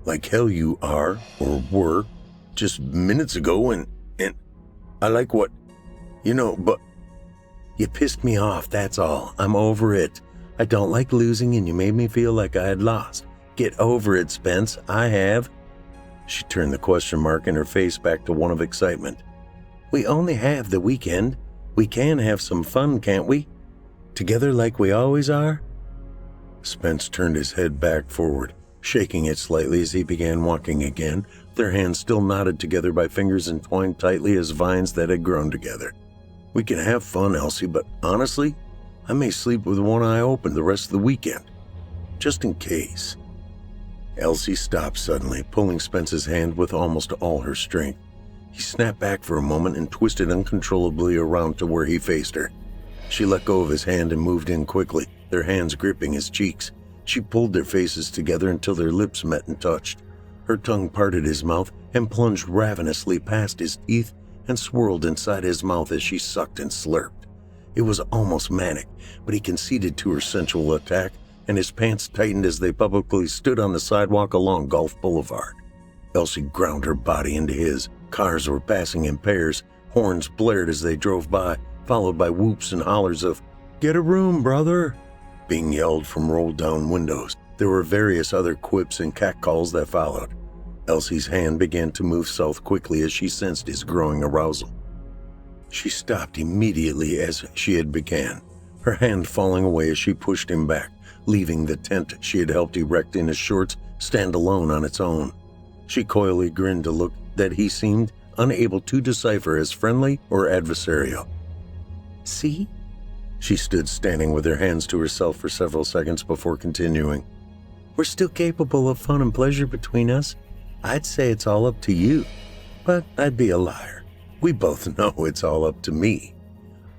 "Like hell you are, or were, just minutes ago, and I like what, but you pissed me off, that's all. I'm over it. I don't like losing, and you made me feel like I had lost. Get over it, Spence. I have." She turned the question mark in her face back to one of excitement. "We only have the weekend. We can have some fun, can't we? Together like we always are?" Spence turned his head back forward, shaking it slightly as he began walking again, their hands still knotted together by fingers entwined tightly as vines that had grown together. "We can have fun, Elsie, but honestly, I may sleep with one eye open the rest of the weekend. Just in case." Elsie stopped suddenly, pulling Spence's hand with almost all her strength. He snapped back for a moment and twisted uncontrollably around to where he faced her. She let go of his hand and moved in quickly, their hands gripping his cheeks. She pulled their faces together until their lips met and touched. Her tongue parted his mouth and plunged ravenously past his teeth and swirled inside his mouth as she sucked and slurped. It was almost manic, but he conceded to her sensual attack, and his pants tightened as they publicly stood on the sidewalk along Gulf Boulevard. Elsie ground her body into his. Cars were passing in pairs. Horns blared as they drove by, followed by whoops and hollers of, "Get a room, brother," being yelled from rolled-down windows. There were various other quips and catcalls that followed. Elsie's hand began to move south quickly as she sensed his growing arousal. She stopped immediately as she had began, her hand falling away as she pushed him back, leaving the tent she had helped erect in his shorts stand alone on its own. She coyly grinned a look that he seemed unable to decipher as friendly or adversarial. "See?" She stood standing with her hands to herself for several seconds before continuing. "We're still capable of fun and pleasure between us. I'd say it's all up to you, but I'd be a liar. We both know it's all up to me.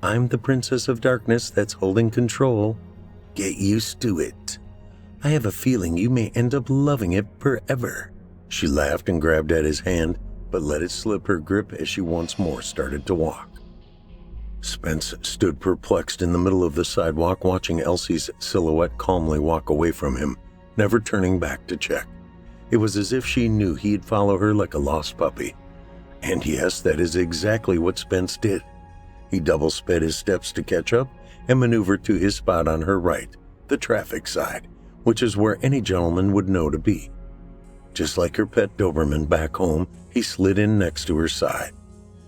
I'm the Princess of Darkness that's holding control. Get used to it. I have a feeling you may end up loving it forever." She laughed and grabbed at his hand, but let it slip her grip as she once more started to walk. Spence stood perplexed in the middle of the sidewalk, watching Elsie's silhouette calmly walk away from him, never turning back to check. It was as if she knew he'd follow her like a lost puppy. And yes, that is exactly what Spence did. He double-sped his steps to catch up and maneuvered to his spot on her right, the traffic side, which is where any gentleman would know to be. Just like her pet Doberman back home, he slid in next to her side.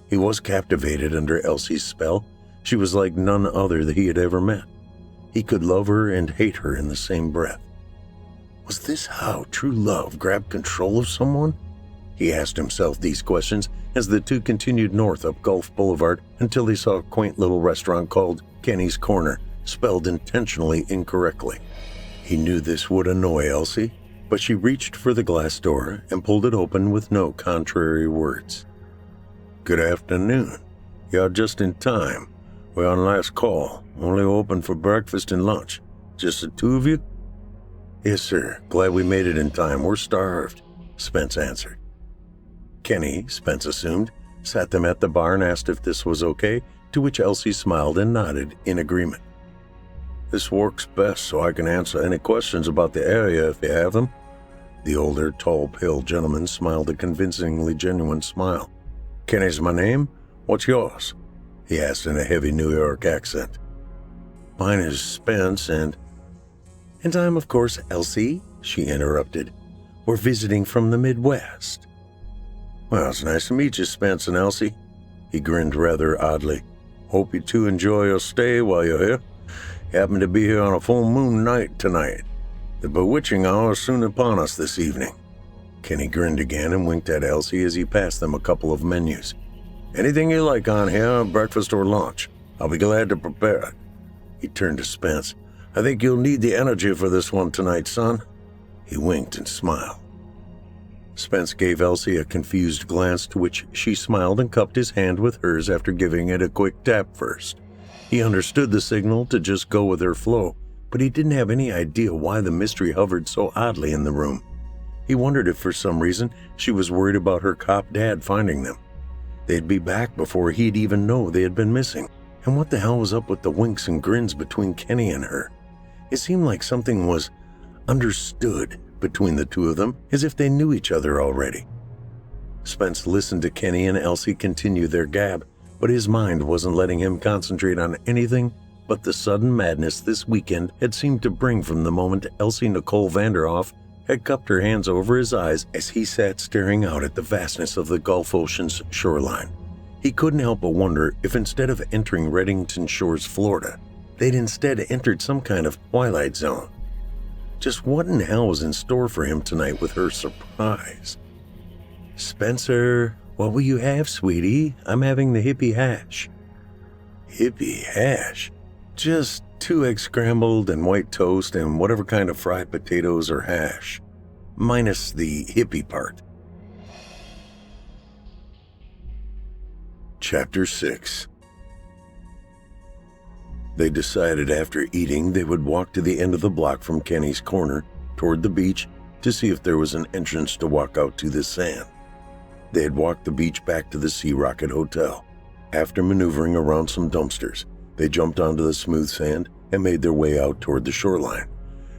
He was captivated under Elsie's spell. She was like none other that he had ever met. He could love her and hate her in the same breath. Was this how true love grabbed control of someone? He asked himself these questions as the two continued north up Gulf Boulevard until they saw a quaint little restaurant called Kenny's Corner, spelled intentionally incorrectly. He knew this would annoy Elsie, but she reached for the glass door and pulled it open with no contrary words. "Good afternoon. You're just in time. We're on last call, only open for breakfast and lunch. Just the two of you?" "Yes, sir. Glad we made it in time. We're starved," Spence answered. Kenny, Spence assumed, sat them at the bar and asked if this was okay, to which Elsie smiled and nodded in agreement. "This works best so I can answer any questions about the area if you have them." The older, tall, pale gentleman smiled a convincingly genuine smile. "Kenny's my name. What's yours?" he asked in a heavy New York accent. "Mine is Spence and—" "And I'm, of course, Elsie," she interrupted. "We're visiting from the Midwest." "Well, it's nice to meet you, Spence and Elsie." He grinned rather oddly. "Hope you two enjoy your stay while you're here. Happen to be here on a full moon night tonight. The bewitching hour is soon upon us this evening." Kenny grinned again and winked at Elsie as he passed them a couple of menus. "Anything you like on here, breakfast or lunch. I'll be glad to prepare it." He turned to Spence. "I think you'll need the energy for this one tonight, son." He winked and smiled. Spence gave Elsie a confused glance, to which she smiled and cupped his hand with hers after giving it a quick tap first. He understood the signal to just go with her flow, but he didn't have any idea why the mystery hovered so oddly in the room. He wondered if for some reason she was worried about her cop dad finding them. They'd be back before he'd even know they had been missing. And what the hell was up with the winks and grins between Kenny and her? It seemed like something was understood between the two of them, as if they knew each other already. Spence listened to Kenny and Elsie continue their gab, but his mind wasn't letting him concentrate on anything but the sudden madness this weekend had seemed to bring from the moment Elsie Nicole Vanderhoff had cupped her hands over his eyes as he sat staring out at the vastness of the Gulf Ocean's shoreline. He couldn't help but wonder if instead of entering Reddington Shores, Florida, they'd instead entered some kind of twilight zone. Just what in hell was in store for him tonight with her surprise? "Spencer, what will you have, sweetie? I'm having the hippie hash." "Hippie hash?" "Just 2 eggs scrambled and white toast and whatever kind of fried potatoes or hash. Minus the hippie part." Chapter 6. They decided after eating they would walk to the end of the block from Kenny's Corner toward the beach to see if there was an entrance to walk out to the sand. They had walked the beach back to the Sea Rocket Hotel. After maneuvering around some dumpsters, they jumped onto the smooth sand and made their way out toward the shoreline.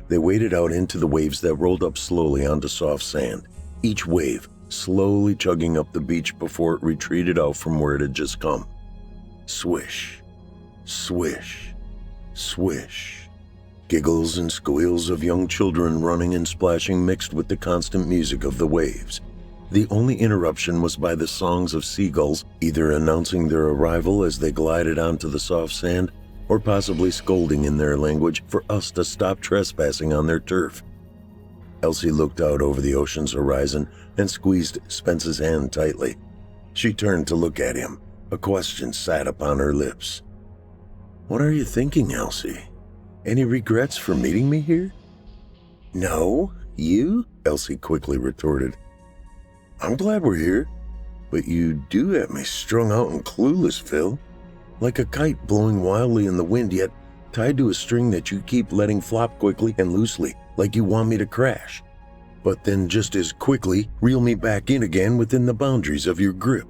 They waded out into the waves that rolled up slowly onto soft sand, each wave slowly chugging up the beach before it retreated out from where it had just come. Swish, swish, swish. Giggles and squeals of young children running and splashing mixed with the constant music of the waves. The only interruption was by the songs of seagulls, either announcing their arrival as they glided onto the soft sand, or possibly scolding in their language for us to stop trespassing on their turf. Elsie looked out over the ocean's horizon and squeezed Spence's hand tightly. She turned to look at him. A question sat upon her lips. "What are you thinking, Elsie? Any regrets for meeting me here?" "No, you?" Elsie quickly retorted. "I'm glad we're here, but you do have me strung out and clueless, Phil. Like a kite blowing wildly in the wind, yet tied to a string that you keep letting flop quickly and loosely, like you want me to crash. But then just as quickly reel me back in again within the boundaries of your grip."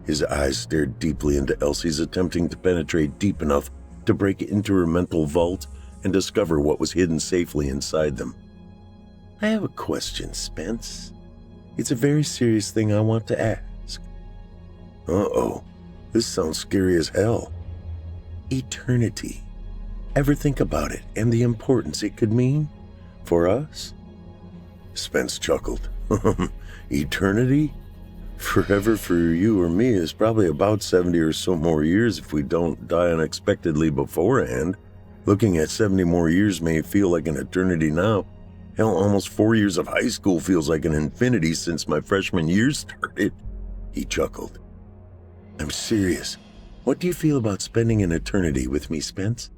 His eyes stared deeply into Elsie's, attempting to penetrate deep enough to break into her mental vault and discover what was hidden safely inside them. "I have a question, Spence. It's a very serious thing I want to ask." "Uh-oh. This sounds scary as hell." "Eternity. Ever think about it and the importance it could mean? For us?" Spence chuckled. "Eternity? Forever for you or me is probably about 70 or so more years if we don't die unexpectedly beforehand. Looking at 70 more years may feel like an eternity now, Hell, almost 4 years of high school feels like an infinity since my freshman year started. He chuckled. I'm serious. What do you feel about spending an eternity with me, Spence?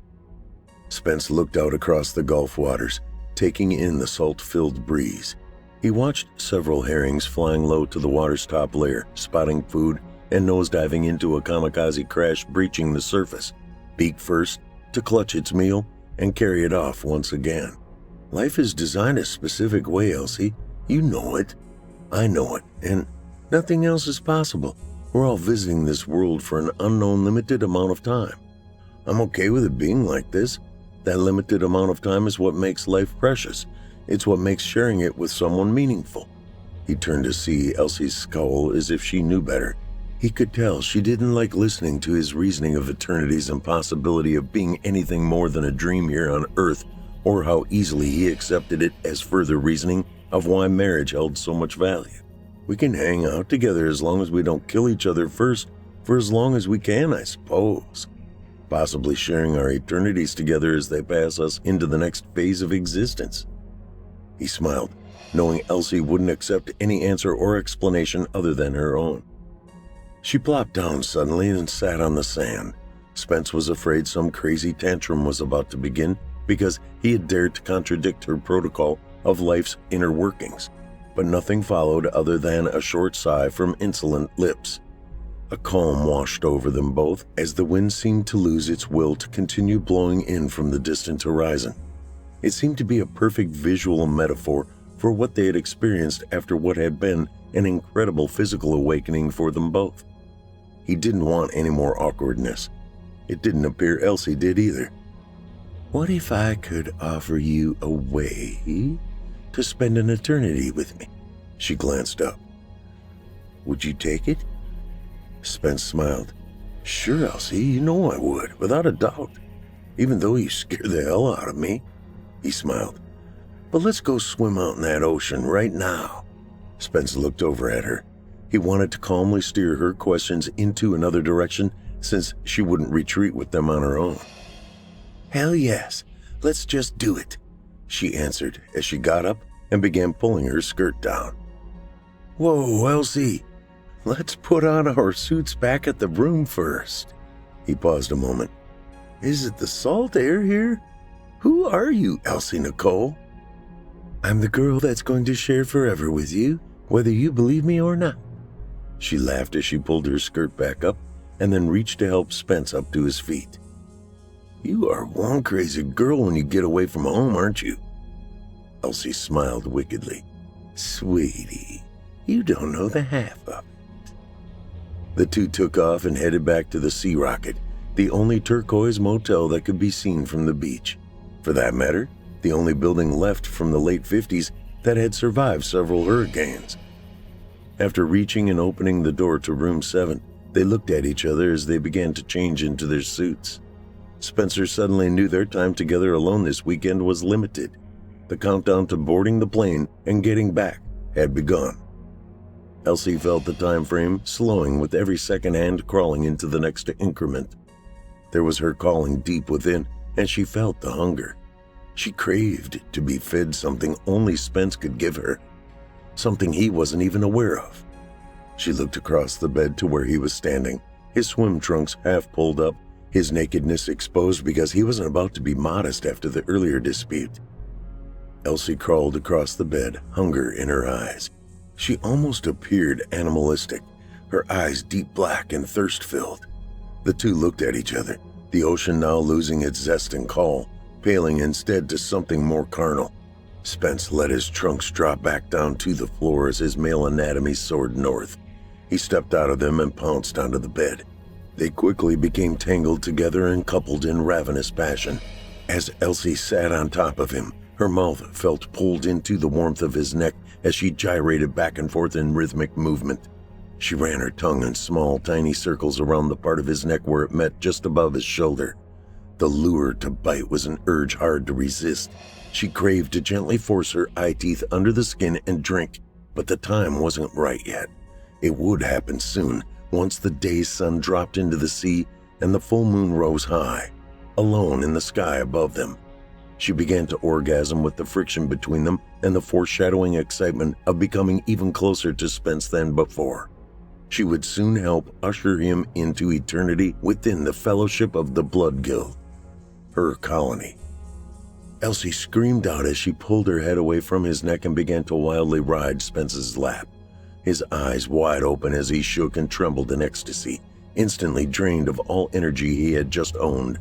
Spence looked out across the Gulf waters, taking in the salt-filled breeze. He watched several herrings flying low to the water's top layer, spotting food and nosediving into a kamikaze crash, breaching the surface, beak first, to clutch its meal and carry it off once again. Life is designed a specific way, Elsie. You know it. I know it, and nothing else is possible. We're all visiting this world for an unknown limited amount of time. I'm okay with it being like this. That limited amount of time is what makes life precious. It's what makes sharing it with someone meaningful. He turned to see Elsie's scowl as if she knew better. He could tell she didn't like listening to his reasoning of eternity's impossibility of being anything more than a dream here on Earth, or how easily he accepted it as further reasoning of why marriage held so much value. We can hang out together as long as we don't kill each other first, for as long as we can, I suppose. Possibly sharing our eternities together as they pass us into the next phase of existence. He smiled, knowing Elsie wouldn't accept any answer or explanation other than her own. She plopped down suddenly and sat on the sand. Spence was afraid some crazy tantrum was about to begin because he had dared to contradict her protocol of life's inner workings, but nothing followed other than a short sigh from insolent lips. A calm washed over them both as the wind seemed to lose its will to continue blowing in from the distant horizon. It seemed to be a perfect visual metaphor for what they had experienced after what had been an incredible physical awakening for them both. He didn't want any more awkwardness. It didn't appear Elsie did either. What if I could offer you a way to spend an eternity with me? She glanced up. Would you take it? Spence smiled. Sure, Elsie, you know I would, without a doubt. Even though you scare the hell out of me. He smiled. But let's go swim out in that ocean right now. Spence looked over at her. He wanted to calmly steer her questions into another direction since she wouldn't retreat with them on her own. Hell yes, let's just do it, she answered as she got up and began pulling her skirt down. Whoa, Elsie, let's put on our suits back at the room first. He paused a moment. Is it the salt air here? Who are you, Elsie Nicole? I'm the girl that's going to share forever with you, whether you believe me or not. She laughed as she pulled her skirt back up and then reached to help Spence up to his feet. You are one crazy girl when you get away from home, aren't you? Elsie smiled wickedly. Sweetie, you don't know the half of it. The two took off and headed back to the Sea Rocket, the only turquoise motel that could be seen from the beach. For that matter, the only building left from the late 50s that had survived several hurricanes. After reaching and opening the door to room 7, they looked at each other as they began to change into their suits. Spencer suddenly knew their time together alone this weekend was limited. The countdown to boarding the plane and getting back had begun. Elsie felt the time frame slowing with every second hand crawling into the next increment. There was her calling deep within, and she felt the hunger. She craved to be fed something only Spence could give her, something he wasn't even aware of. She looked across the bed to where he was standing, his swim trunks half pulled up, his nakedness exposed because he wasn't about to be modest after the earlier dispute. Elsie crawled across the bed, hunger in her eyes. She almost appeared animalistic, her eyes deep black and thirst-filled. The two looked at each other, the ocean now losing its zest and call, paling instead to something more carnal. Spence let his trunks drop back down to the floor as his male anatomy soared north. He stepped out of them and pounced onto the bed. They quickly became tangled together and coupled in ravenous passion. As Elsie sat on top of him, her mouth felt pulled into the warmth of his neck as she gyrated back and forth in rhythmic movement. She ran her tongue in small, tiny circles around the part of his neck where it met just above his shoulder. The lure to bite was an urge hard to resist. She craved to gently force her eye teeth under the skin and drink, but the time wasn't right yet. It would happen soon, once the day's sun dropped into the sea and the full moon rose high, alone in the sky above them. She began to orgasm with the friction between them and the foreshadowing excitement of becoming even closer to Spence than before. She would soon help usher him into eternity within the fellowship of the Blood Guild, her colony. Elsie screamed out as she pulled her head away from his neck and began to wildly ride Spence's lap, his eyes wide open as he shook and trembled in ecstasy, instantly drained of all energy he had just owned.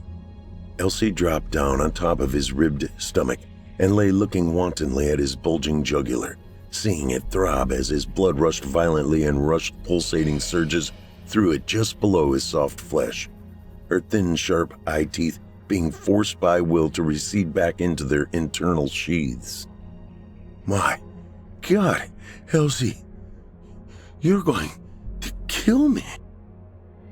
Elsie dropped down on top of his ribbed stomach and lay looking wantonly at his bulging jugular, seeing it throb as his blood rushed violently and rushed pulsating surges through it just below his soft flesh, her thin, sharp eye teeth being forced by will to recede back into their internal sheaths. "My God, Elsie, you're going to kill me."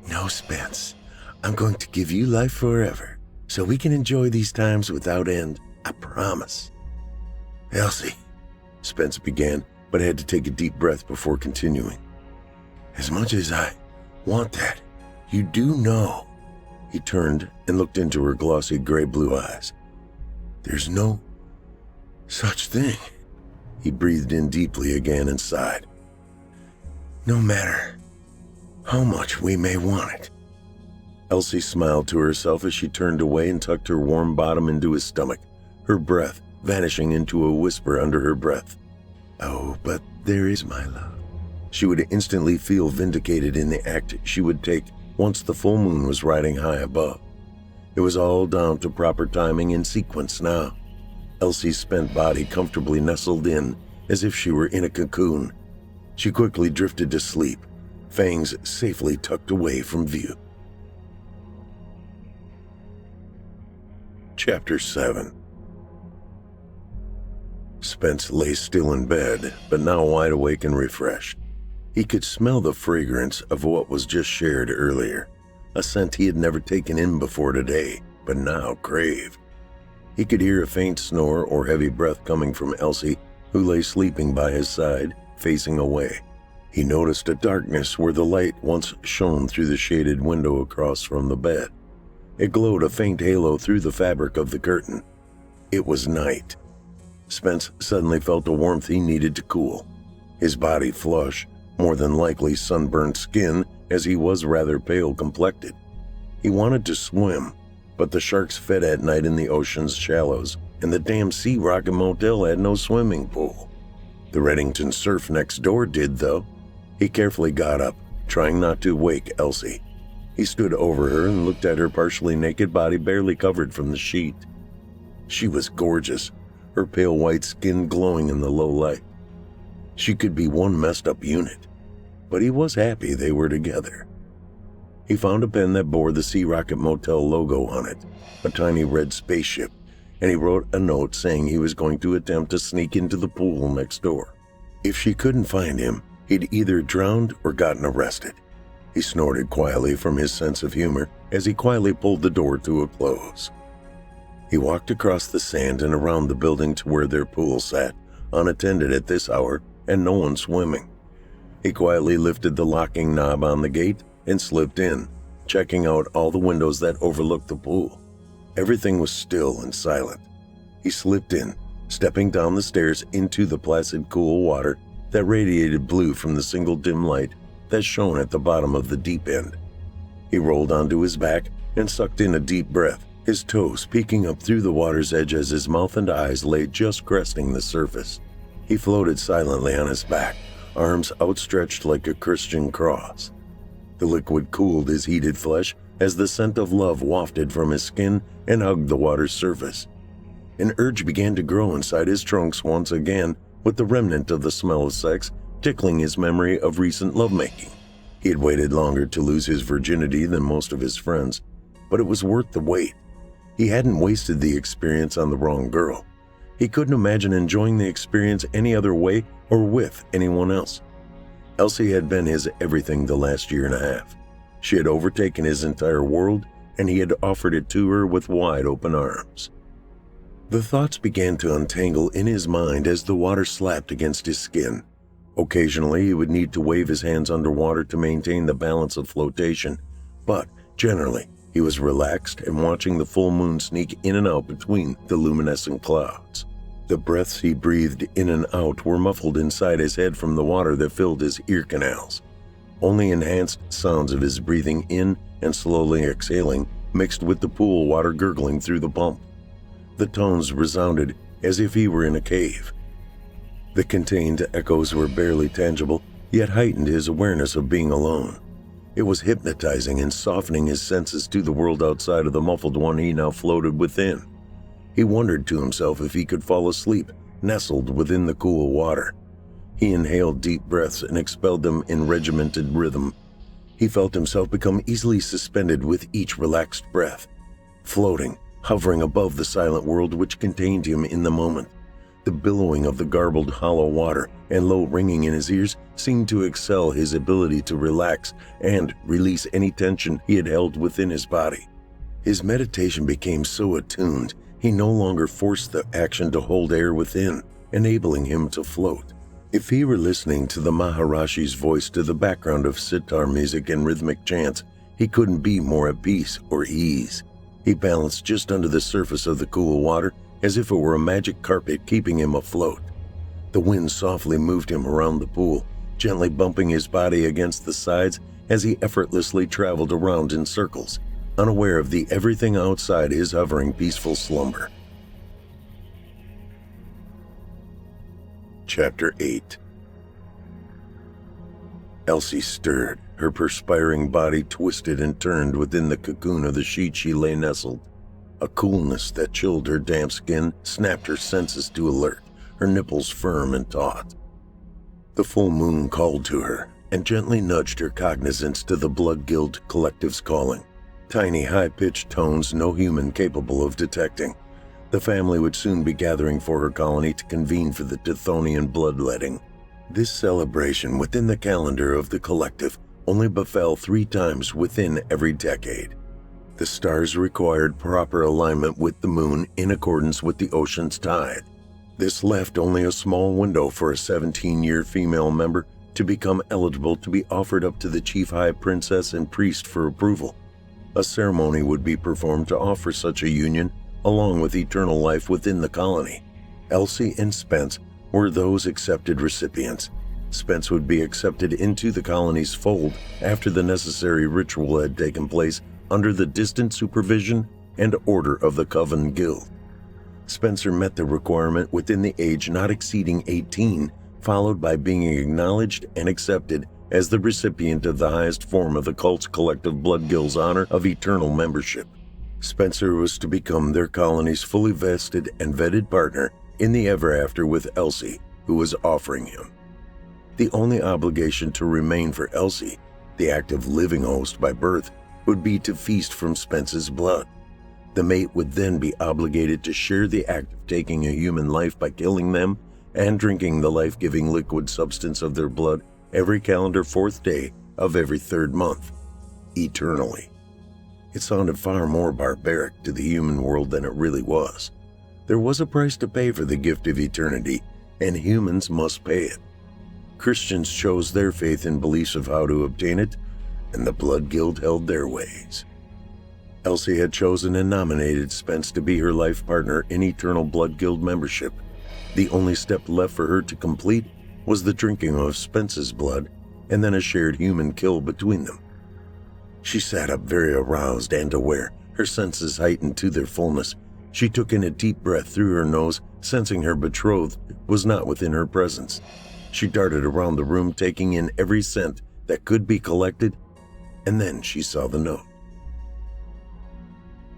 "No, Spence, I'm going to give you life forever, so we can enjoy these times without end, I promise." "Elsie," Spence began, but had to take a deep breath before continuing. "As much as I want that, you do know." He turned and looked into her glossy gray-blue eyes. "There's no such thing." He breathed in deeply again and sighed. "No matter how much we may want it." Elsie smiled to herself as she turned away and tucked her warm bottom into his stomach, her breath vanishing into a whisper under her breath. "Oh, but there is my love." She would instantly feel vindicated in the act she would take once the full moon was riding high above. It was all down to proper timing and sequence now. Elsie's spent body comfortably nestled in as if she were in a cocoon. She quickly drifted to sleep, fangs safely tucked away from view. Chapter 7. Spence lay still in bed, but now wide awake and refreshed. He could smell the fragrance of what was just shared earlier, a scent he had never taken in before today, but now craved. He could hear a faint snore or heavy breath coming from Elsie, who lay sleeping by his side, facing away. He noticed a darkness where the light once shone through the shaded window across from the bed. It glowed a faint halo through the fabric of the curtain. It was night. Spence suddenly felt a warmth he needed to cool. His body flush, more than likely sunburned skin, as he was rather pale complected. He wanted to swim, but the sharks fed at night in the ocean's shallows, and the damn Sea Rocket Motel had no swimming pool. The Reddington surf next door did, though. He carefully got up, trying not to wake Elsie. He stood over her and looked at her partially naked body barely covered from the sheet. She was gorgeous, her pale white skin glowing in the low light. She could be one messed up unit, but he was happy they were together. He found a pen that bore the Sea Rocket Motel logo on it, a tiny red spaceship, and he wrote a note saying he was going to attempt to sneak into the pool next door. If she couldn't find him, he'd either drowned or gotten arrested. He snorted quietly from his sense of humor as he quietly pulled the door to a close. He walked across the sand and around the building to where their pool sat, unattended at this hour, and no one swimming. He quietly lifted the locking knob on the gate and slipped in, checking out all the windows that overlooked the pool. Everything was still and silent. He slipped in, stepping down the stairs into the placid, cool water that radiated blue from the single dim light that shone at the bottom of the deep end. He rolled onto his back and sucked in a deep breath, his toes peeking up through the water's edge as his mouth and eyes lay just cresting the surface. He floated silently on his back, arms outstretched like a Christian cross. The liquid cooled his heated flesh as the scent of love wafted from his skin and hugged the water's surface. An urge began to grow inside his trunks once again, with the remnant of the smell of sex tickling his memory of recent lovemaking. He had waited longer to lose his virginity than most of his friends, but it was worth the wait. He hadn't wasted the experience on the wrong girl. He couldn't imagine enjoying the experience any other way or with anyone else. Elsie had been his everything the last year and a half. She had overtaken his entire world, and he had offered it to her with wide open arms. The thoughts began to untangle in his mind as the water slapped against his skin. Occasionally, he would need to wave his hands underwater to maintain the balance of flotation, but generally, He was relaxed and watching the full moon sneak in and out between the luminescent clouds. The breaths he breathed in and out were muffled inside his head from the water that filled his ear canals. Only enhanced sounds of his breathing in and slowly exhaling mixed with the pool water gurgling through the pump. The tones resounded as if he were in a cave. The contained echoes were barely tangible, yet heightened his awareness of being alone. It was hypnotizing and softening his senses to the world outside of the muffled one he now floated within. He wondered to himself if he could fall asleep, nestled within the cool water. He inhaled deep breaths and expelled them in regimented rhythm. He felt himself become easily suspended with each relaxed breath, floating, hovering above the silent world which contained him in the moment. The billowing of the garbled, hollow water and low ringing in his ears seemed to excel his ability to relax and release any tension he had held within his body. His meditation became so attuned, he no longer forced the action to hold air within, enabling him to float. If he were listening to the Maharashi's voice to the background of sitar music and rhythmic chants, he couldn't be more at peace or ease. He balanced just under the surface of the cool water as if it were a magic carpet keeping him afloat. The wind softly moved him around the pool, gently bumping his body against the sides as he effortlessly traveled around in circles, unaware of the everything outside his hovering peaceful slumber. Chapter 8. Elsie stirred, her perspiring body twisted and turned within the cocoon of the sheet she lay nestled. A coolness that chilled her damp skin snapped her senses to alert, her nipples firm and taut. The full moon called to her and gently nudged her cognizance to the blood-guild collective's calling. Tiny, high-pitched tones no human capable of detecting. The family would soon be gathering for her colony to convene for the Tithonian bloodletting. This celebration within the calendar of the collective only befell 3 times within every decade. The stars required proper alignment with the moon in accordance with the ocean's tide. This left only a small window for a 17-year female member to become eligible to be offered up to the chief high princess and priest for approval. A ceremony would be performed to offer such a union, along with eternal life within the colony. Elsie and Spence were those accepted recipients. Spence would be accepted into the colony's fold after the necessary ritual had taken place under the distant supervision and order of the Coven Guild. Spencer met the requirement within the age not exceeding 18, followed by being acknowledged and accepted as the recipient of the highest form of the cult's collective blood guild's honor of eternal membership. Spencer was to become their colony's fully vested and vetted partner in the ever after with Elsie, who was offering him. The only obligation to remain for Elsie, the active living host by birth, would be to feast from Spence's blood. The mate would then be obligated to share the act of taking a human life by killing them and drinking the life-giving liquid substance of their blood every calendar 4th day of every 3rd month, eternally. It sounded far more barbaric to the human world than it really was. There was a price to pay for the gift of eternity, and humans must pay it. Christians chose their faith and beliefs of how to obtain it, and the Blood Guild held their ways. Elsie had chosen and nominated Spence to be her life partner in eternal Blood Guild membership. The only step left for her to complete was the drinking of Spence's blood, and then a shared human kill between them. She sat up very aroused and aware, her senses heightened to their fullness. She took in a deep breath through her nose, sensing her betrothed was not within her presence. She darted around the room, taking in every scent that could be collected, and then she saw the note.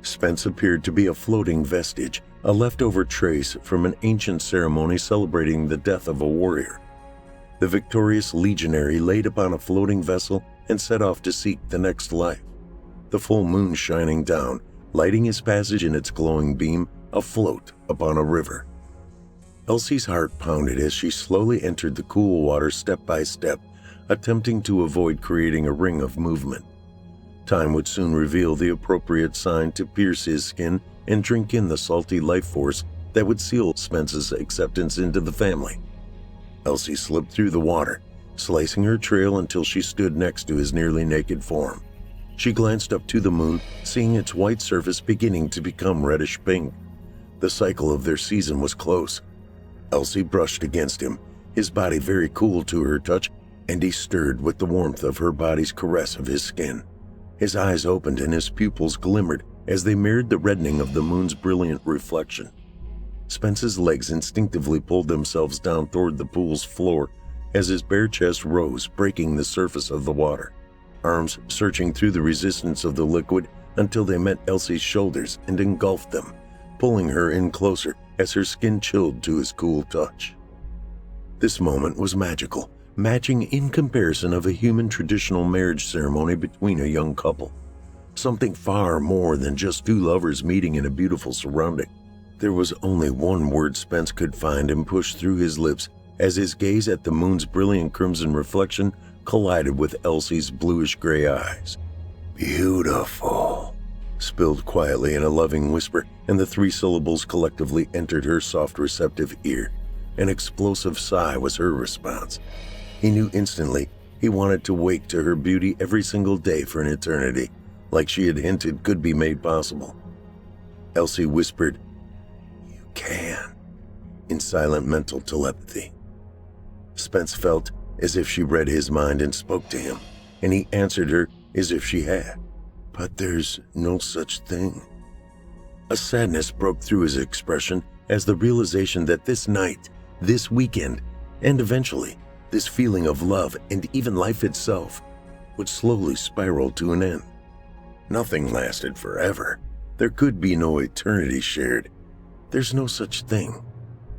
Spence appeared to be a floating vestige, a leftover trace from an ancient ceremony celebrating the death of a warrior. The victorious legionary laid upon a floating vessel and set off to seek the next life, the full moon shining down, lighting his passage in its glowing beam, afloat upon a river. Elsie's heart pounded as she slowly entered the cool water step by step, attempting to avoid creating a ring of movement. Time would soon reveal the appropriate sign to pierce his skin and drink in the salty life force that would seal Spence's acceptance into the family. Elsie slipped through the water, slicing her trail until she stood next to his nearly naked form. She glanced up to the moon, seeing its white surface beginning to become reddish pink. The cycle of their season was close. Elsie brushed against him, his body very cool to her touch, and he stirred with the warmth of her body's caress of his skin. His eyes opened and his pupils glimmered as they mirrored the reddening of the moon's brilliant reflection. Spence's legs instinctively pulled themselves down toward the pool's floor as his bare chest rose, breaking the surface of the water, arms searching through the resistance of the liquid until they met Elsie's shoulders and engulfed them, pulling her in closer as her skin chilled to his cool touch. This moment was magical, matching in comparison of a human traditional marriage ceremony between a young couple. Something far more than just two lovers meeting in a beautiful surrounding. There was only one word Spence could find and push through his lips as his gaze at the moon's brilliant crimson reflection collided with Elsie's bluish-gray eyes. "Beautiful," spilled quietly in a loving whisper, and the three syllables collectively entered her soft, receptive ear. An explosive sigh was her response. He knew instantly he wanted to wake to her beauty every single day for an eternity, like she had hinted could be made possible. Elsie whispered, "You can," in silent mental telepathy. Spence felt as if she read his mind and spoke to him, and he answered her as if she had. "But there's no such thing." A sadness broke through his expression as the realization that this night, this weekend, and eventually this feeling of love and even life itself would slowly spiral to an end. Nothing lasted forever. There could be no eternity shared. There's no such thing.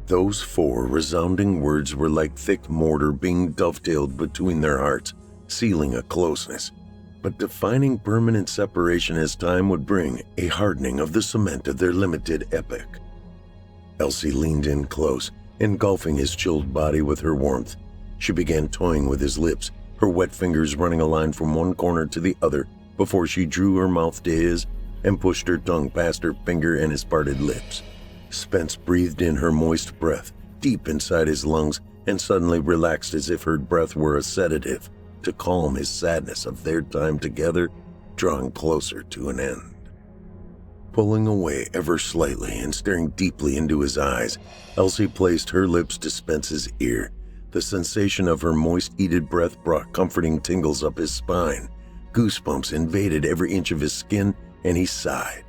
Those four resounding words were like thick mortar being dovetailed between their hearts, sealing a closeness, but defining permanent separation as time would bring a hardening of the cement of their limited epic. Elsie leaned in close, engulfing his chilled body with her warmth. She began toying with his lips, her wet fingers running a line from one corner to the other before she drew her mouth to his and pushed her tongue past her finger and his parted lips. Spence breathed in her moist breath deep inside his lungs and suddenly relaxed as if her breath were a sedative to calm his sadness of their time together, drawing closer to an end. Pulling away ever slightly and staring deeply into his eyes, Elsie placed her lips to Spence's ear. The sensation of her moist, heated breath brought comforting tingles up his spine. Goosebumps invaded every inch of his skin, and he sighed.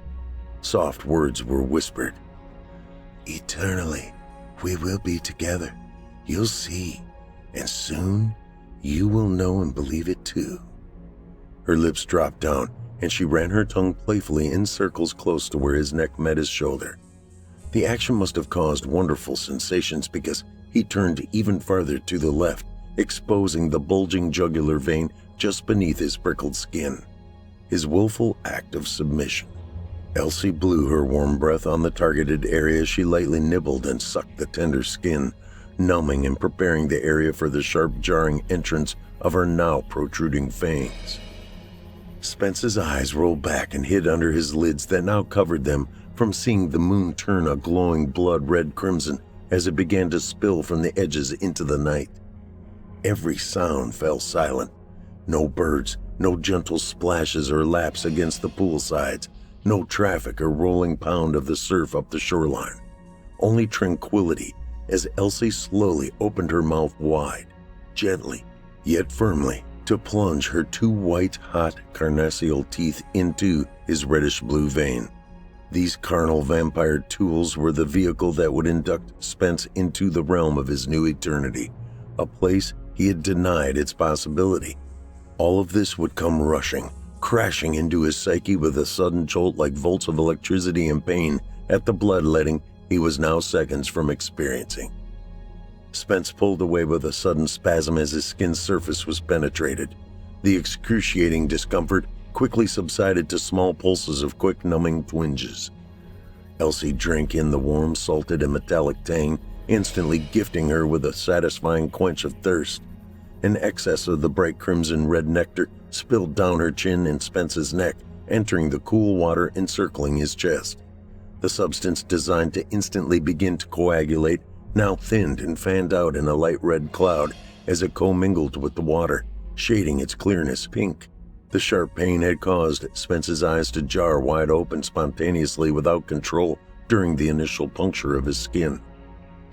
Soft words were whispered. "Eternally, we will be together. You'll see, and soon you will know and believe it too." Her lips dropped down, and she ran her tongue playfully in circles close to where his neck met his shoulder. The action must have caused wonderful sensations because he turned even farther to the left, exposing the bulging jugular vein just beneath his prickled skin. His willful act of submission. Elsie blew her warm breath on the targeted area as she lightly nibbled and sucked the tender skin, numbing and preparing the area for the sharp, jarring entrance of her now protruding fangs. Spence's eyes rolled back and hid under his lids that now covered them from seeing the moon turn a glowing blood-red crimson as it began to spill from the edges into the night. Every sound fell silent. No birds, no gentle splashes or laps against the pool sides, no traffic or rolling pound of the surf up the shoreline. Only tranquility as Elsie slowly opened her mouth wide, gently, yet firmly, to plunge her two white, hot, carnassial teeth into his reddish-blue vein. These carnal vampire tools were the vehicle that would induct Spence into the realm of his new eternity, a place he had denied its possibility. All of this would come rushing, crashing into his psyche with a sudden jolt like volts of electricity and pain at the bloodletting he was now seconds from experiencing. Spence pulled away with a sudden spasm as his skin's surface was penetrated. The excruciating discomfort quickly subsided to small pulses of quick, numbing twinges. Elsie drank in the warm, salted, and metallic tang, instantly gifting her with a satisfying quench of thirst. An excess of the bright crimson-red nectar spilled down her chin and Spence's neck, entering the cool water encircling his chest. The substance designed to instantly begin to coagulate now thinned and fanned out in a light red cloud as it commingled with the water, shading its clearness pink. The sharp pain had caused Spence's eyes to jar wide open spontaneously without control during the initial puncture of his skin.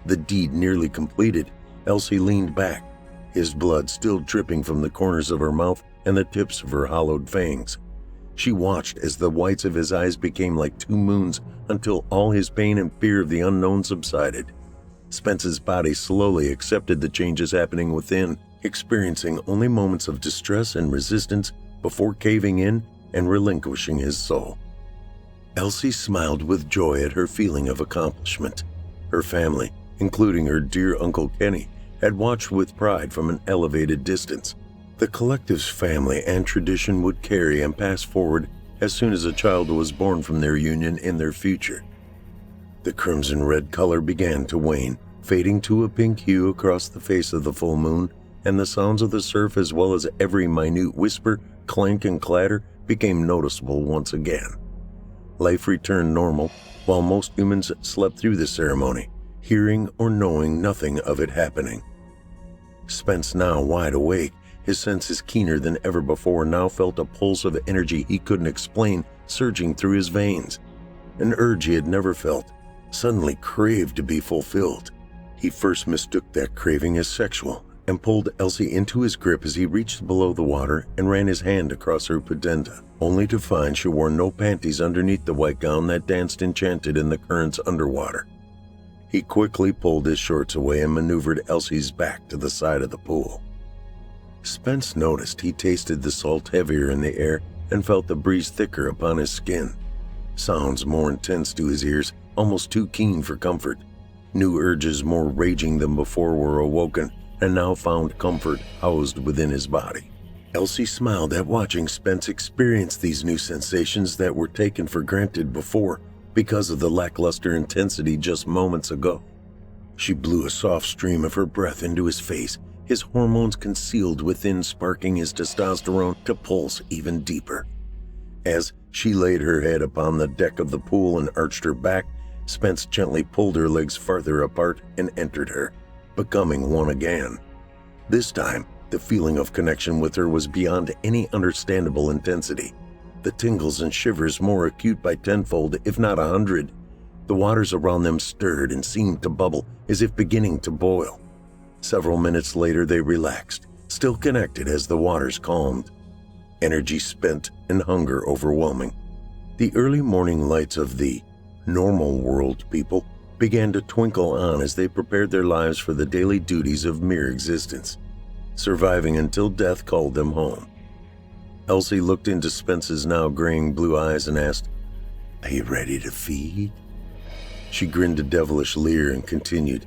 The deed nearly completed, Elsie leaned back, his blood still dripping from the corners of her mouth and the tips of her hollowed fangs. She watched as the whites of his eyes became like two moons until all his pain and fear of the unknown subsided. Spence's body slowly accepted the changes happening within, experiencing only moments of distress and resistance before caving in and relinquishing his soul. Elsie smiled with joy at her feeling of accomplishment. Her family, including her dear Uncle Kenny, had watched with pride from an elevated distance. The collective's family and tradition would carry and pass forward as soon as a child was born from their union in their future. The crimson-red color began to wane, fading to a pink hue across the face of the full moon, and the sounds of the surf as well as every minute whisper, clank, and clatter became noticeable once again. Life returned normal, while most humans slept through the ceremony, hearing or knowing nothing of it happening. Spence, now wide awake, his senses keener than ever before, now felt a pulse of energy he couldn't explain surging through his veins. An urge he had never felt, suddenly craved to be fulfilled. He first mistook that craving as sexual and pulled Elsie into his grip as he reached below the water and ran his hand across her pudenda, only to find she wore no panties underneath the white gown that danced enchanted in the currents underwater. He quickly pulled his shorts away and maneuvered Elsie's back to the side of the pool. Spence noticed he tasted the salt heavier in the air and felt the breeze thicker upon his skin. Sounds more intense to his ears, almost too keen for comfort. New urges more raging than before were awoken and now found comfort housed within his body. Elsie smiled at watching Spence experience these new sensations that were taken for granted before because of the lackluster intensity just moments ago. She blew a soft stream of her breath into his face, his hormones concealed within, sparking his testosterone to pulse even deeper. As she laid her head upon the deck of the pool and arched her back, Spence gently pulled her legs farther apart and entered her, becoming one again. This time, the feeling of connection with her was beyond any understandable intensity. The tingles and shivers more acute by tenfold, if not 100. The waters around them stirred and seemed to bubble, as if beginning to boil. Several minutes later they relaxed, still connected as the waters calmed. Energy spent and hunger overwhelming. The early morning lights of the normal world people began to twinkle on as they prepared their lives for the daily duties of mere existence, surviving until death called them home. Elsie looked into Spence's now graying blue eyes and asked, "Are you ready to feed?" She grinned a devilish leer and continued,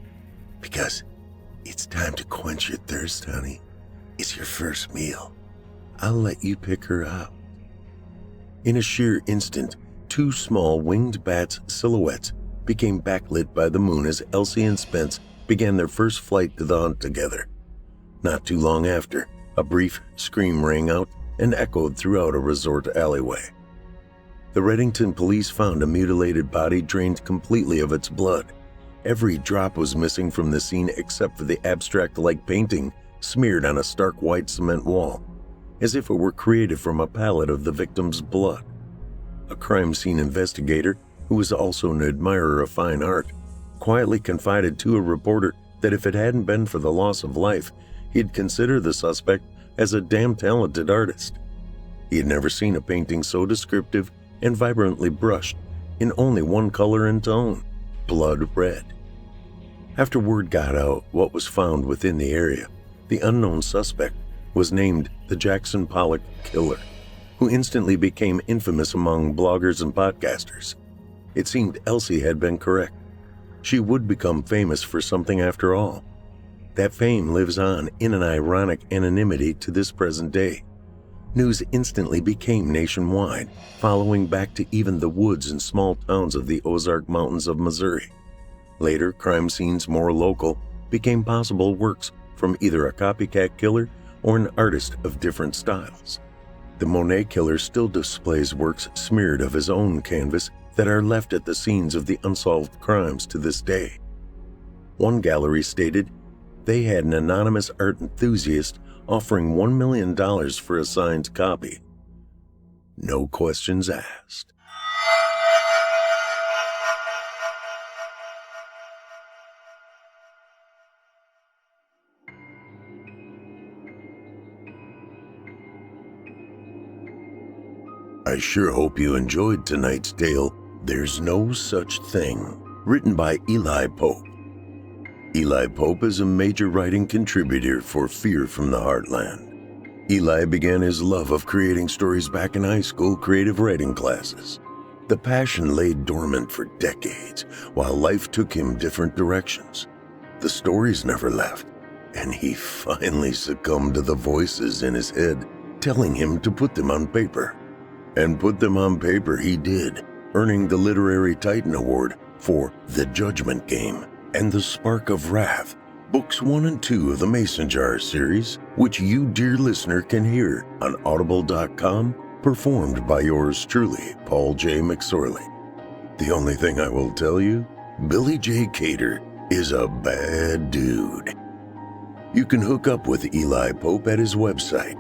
"Because it's time to quench your thirst, honey. It's your first meal. I'll let you pick her out." In a sheer instant, two small winged bats' silhouettes became backlit by the moon as Elsie and Spence began their first flight to the hunt together. Not too long after, a brief scream rang out and echoed throughout a resort alleyway. The Reddington police found a mutilated body drained completely of its blood. Every drop was missing from the scene except for the abstract-like painting smeared on a stark white cement wall, as if it were created from a palette of the victim's blood. A crime scene investigator, who was also an admirer of fine art, quietly confided to a reporter that if it hadn't been for the loss of life, he'd consider the suspect as a damn talented artist. He had never seen a painting so descriptive and vibrantly brushed in only one color and tone, blood red. After word got out what was found within the area, the unknown suspect was named the Jackson Pollock Killer, who instantly became infamous among bloggers and podcasters. It seemed Elsie had been correct. She would become famous for something after all. That fame lives on in an ironic anonymity to this present day. News instantly became nationwide, following back to even the woods and small towns of the Ozark Mountains of Missouri. Later, crime scenes more local became possible works from either a copycat killer or an artist of different styles. The Monet killer still displays works smeared of his own canvas that are left at the scenes of the unsolved crimes to this day. One gallery stated they had an anonymous art enthusiast offering $1 million for a signed copy. no questions asked. I sure hope you enjoyed tonight's tale, There's No Such Thing, written by Eli Pope. Eli Pope is a major writing contributor for Fear from the Heartland. Eli began his love of creating stories back in high school creative writing classes. The passion lay dormant for decades, while life took him different directions. The stories never left, and he finally succumbed to the voices in his head telling him to put them on paper. And put them on paper he did, earning the Literary Titan Award for The Judgment Game and The Spark of Wrath, books 1 and 2 of the Mason Jar series, which you, dear listener, can hear on audible.com, performed by yours truly, Paul J. McSorley. The only thing I will tell you, Billy J. Cater is a bad dude. You can hook up with Eli Pope at his website,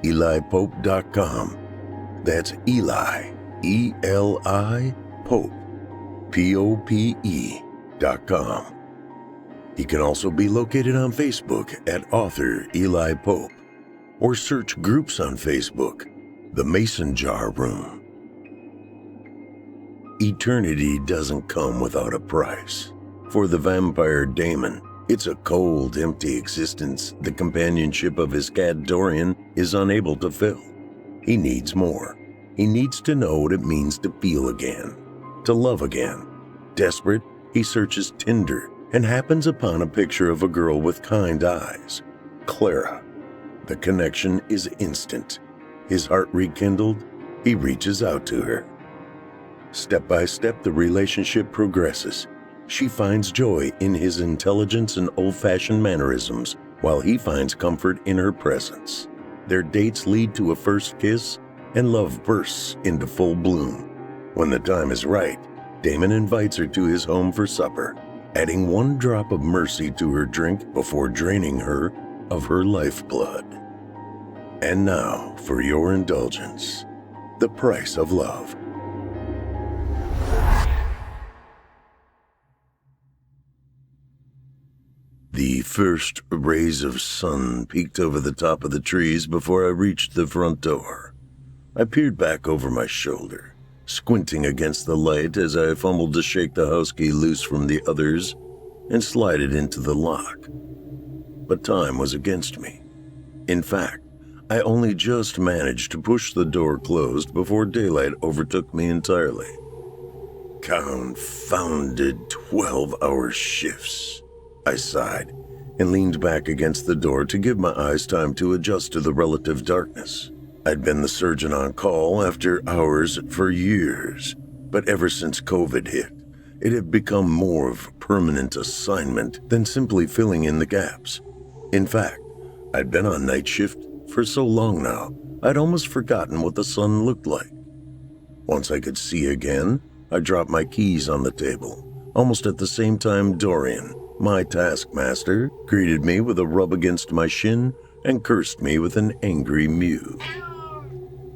elipope.com. That's Eli, E-L-I, Pope, P-O-P-E.com. He can also be located on Facebook at author Eli Pope, or search groups on Facebook, The Mason Jar Room. Eternity doesn't come without a price. For the vampire Damon, it's a cold, empty existence the companionship of his cat Dorian is unable to fill. He needs more. He needs to know what it means to feel again, to love again. Desperate, he searches Tinder and happens upon a picture of a girl with kind eyes, Clara. The connection is instant. His heart rekindled, he reaches out to her. Step by step, the relationship progresses. She finds joy in his intelligence and old-fashioned mannerisms, while he finds comfort in her presence. Their dates lead to a first kiss, and love bursts into full bloom. When the time is right, Damon invites her to his home for supper, adding 1 drop of mercy to her drink before draining her of her lifeblood. And now, for your indulgence, The Price of Love. The first rays of sun peeked over the top of the trees before I reached the front door. I peered back over my shoulder, squinting against the light as I fumbled to shake the house key loose from the others and slide it into the lock. But time was against me. In fact, I only just managed to push the door closed before daylight overtook me entirely. Confounded 12-hour shifts. I sighed and leaned back against the door to give my eyes time to adjust to the relative darkness. I'd been the surgeon on call after hours for years, but ever since COVID hit, it had become more of a permanent assignment than simply filling in the gaps. In fact, I'd been on night shift for so long now, I'd almost forgotten what the sun looked like. Once I could see again, I dropped my keys on the table. Almost at the same time, Dorian, my taskmaster, greeted me with a rub against my shin and cursed me with an angry mew.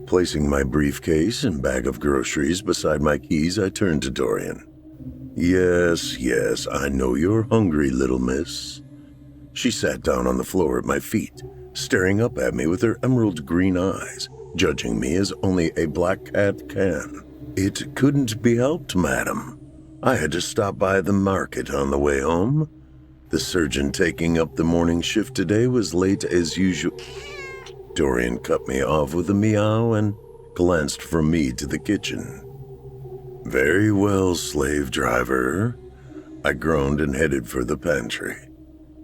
Placing my briefcase and bag of groceries beside my keys, I turned to Dorian. Yes, I know you're hungry, little miss. She sat down on the floor at my feet, staring up at me with her emerald green eyes, judging me as only a black cat can. It couldn't be helped, madam. I had to stop by the market on the way home. The surgeon taking up the morning shift today was late as usual. Dorian cut me off with a meow and glanced from me to the kitchen. Very well, slave driver. I groaned and headed for the pantry.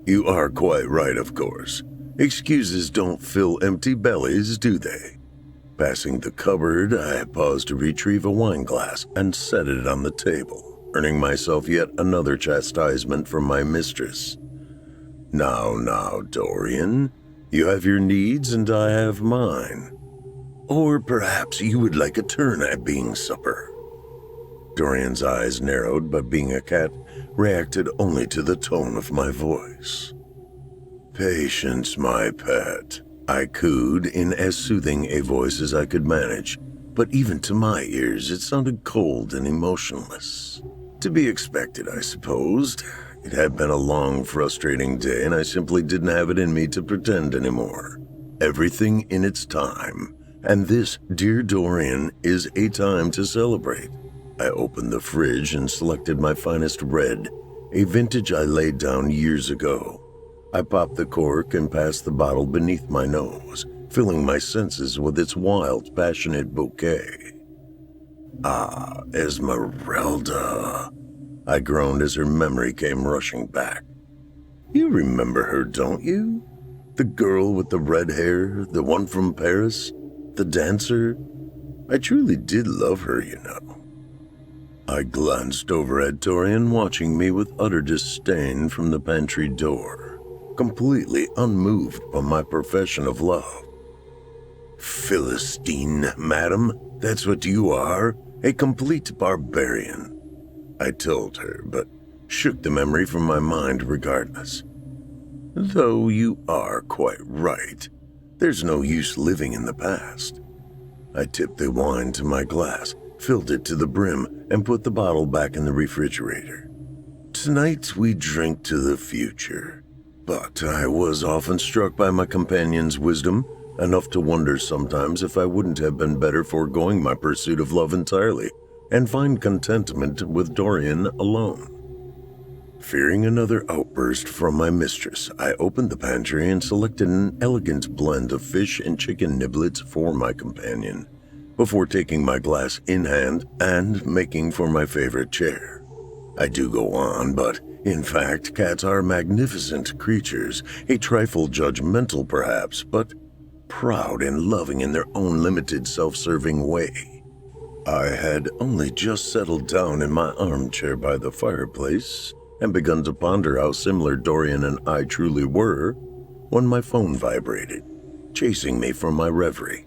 You are quite right, of course. Excuses don't fill empty bellies, do they? Passing the cupboard, I paused to retrieve a wine glass and set it on the table, earning myself yet another chastisement from my mistress. Now, Dorian, you have your needs and I have mine. Or perhaps you would like a turn at being supper. Dorian's eyes narrowed, but being a cat, reacted only to the tone of my voice. Patience, my pet, I cooed in as soothing a voice as I could manage, but even to my ears it sounded cold and emotionless. To be expected, I supposed. It had been a long, frustrating day, and I simply didn't have it in me to pretend anymore. Everything in its time, and this, dear Dorian, is a time to celebrate. I opened the fridge and selected my finest red, a vintage I laid down years ago. I popped the cork and passed the bottle beneath my nose, filling my senses with its wild, passionate bouquet. Ah, Esmeralda, I groaned as her memory came rushing back. You remember her, don't you? The girl with the red hair, the one from Paris, the dancer. I truly did love her, you know. I glanced over at Dorian, watching me with utter disdain from the pantry door, completely unmoved by my profession of love. Philistine, madam, that's what you are, a complete barbarian, I told her, but shook the memory from my mind regardless. Though you are quite right, there's no use living in the past. I tipped the wine to my glass, filled it to the brim, and put the bottle back in the refrigerator. Tonight we drink to the future. But I was often struck by my companion's wisdom, enough to wonder sometimes if I wouldn't have been better foregoing my pursuit of love entirely and find contentment with Dorian alone. Fearing another outburst from my mistress, I opened the pantry and selected an elegant blend of fish and chicken niblets for my companion, before taking my glass in hand and making for my favorite chair. I do go on, but in fact, cats are magnificent creatures, a trifle judgmental perhaps, but proud and loving in their own limited, self-serving way. I had only just settled down in my armchair by the fireplace and begun to ponder how similar Dorian and I truly were when my phone vibrated, chasing me from my reverie.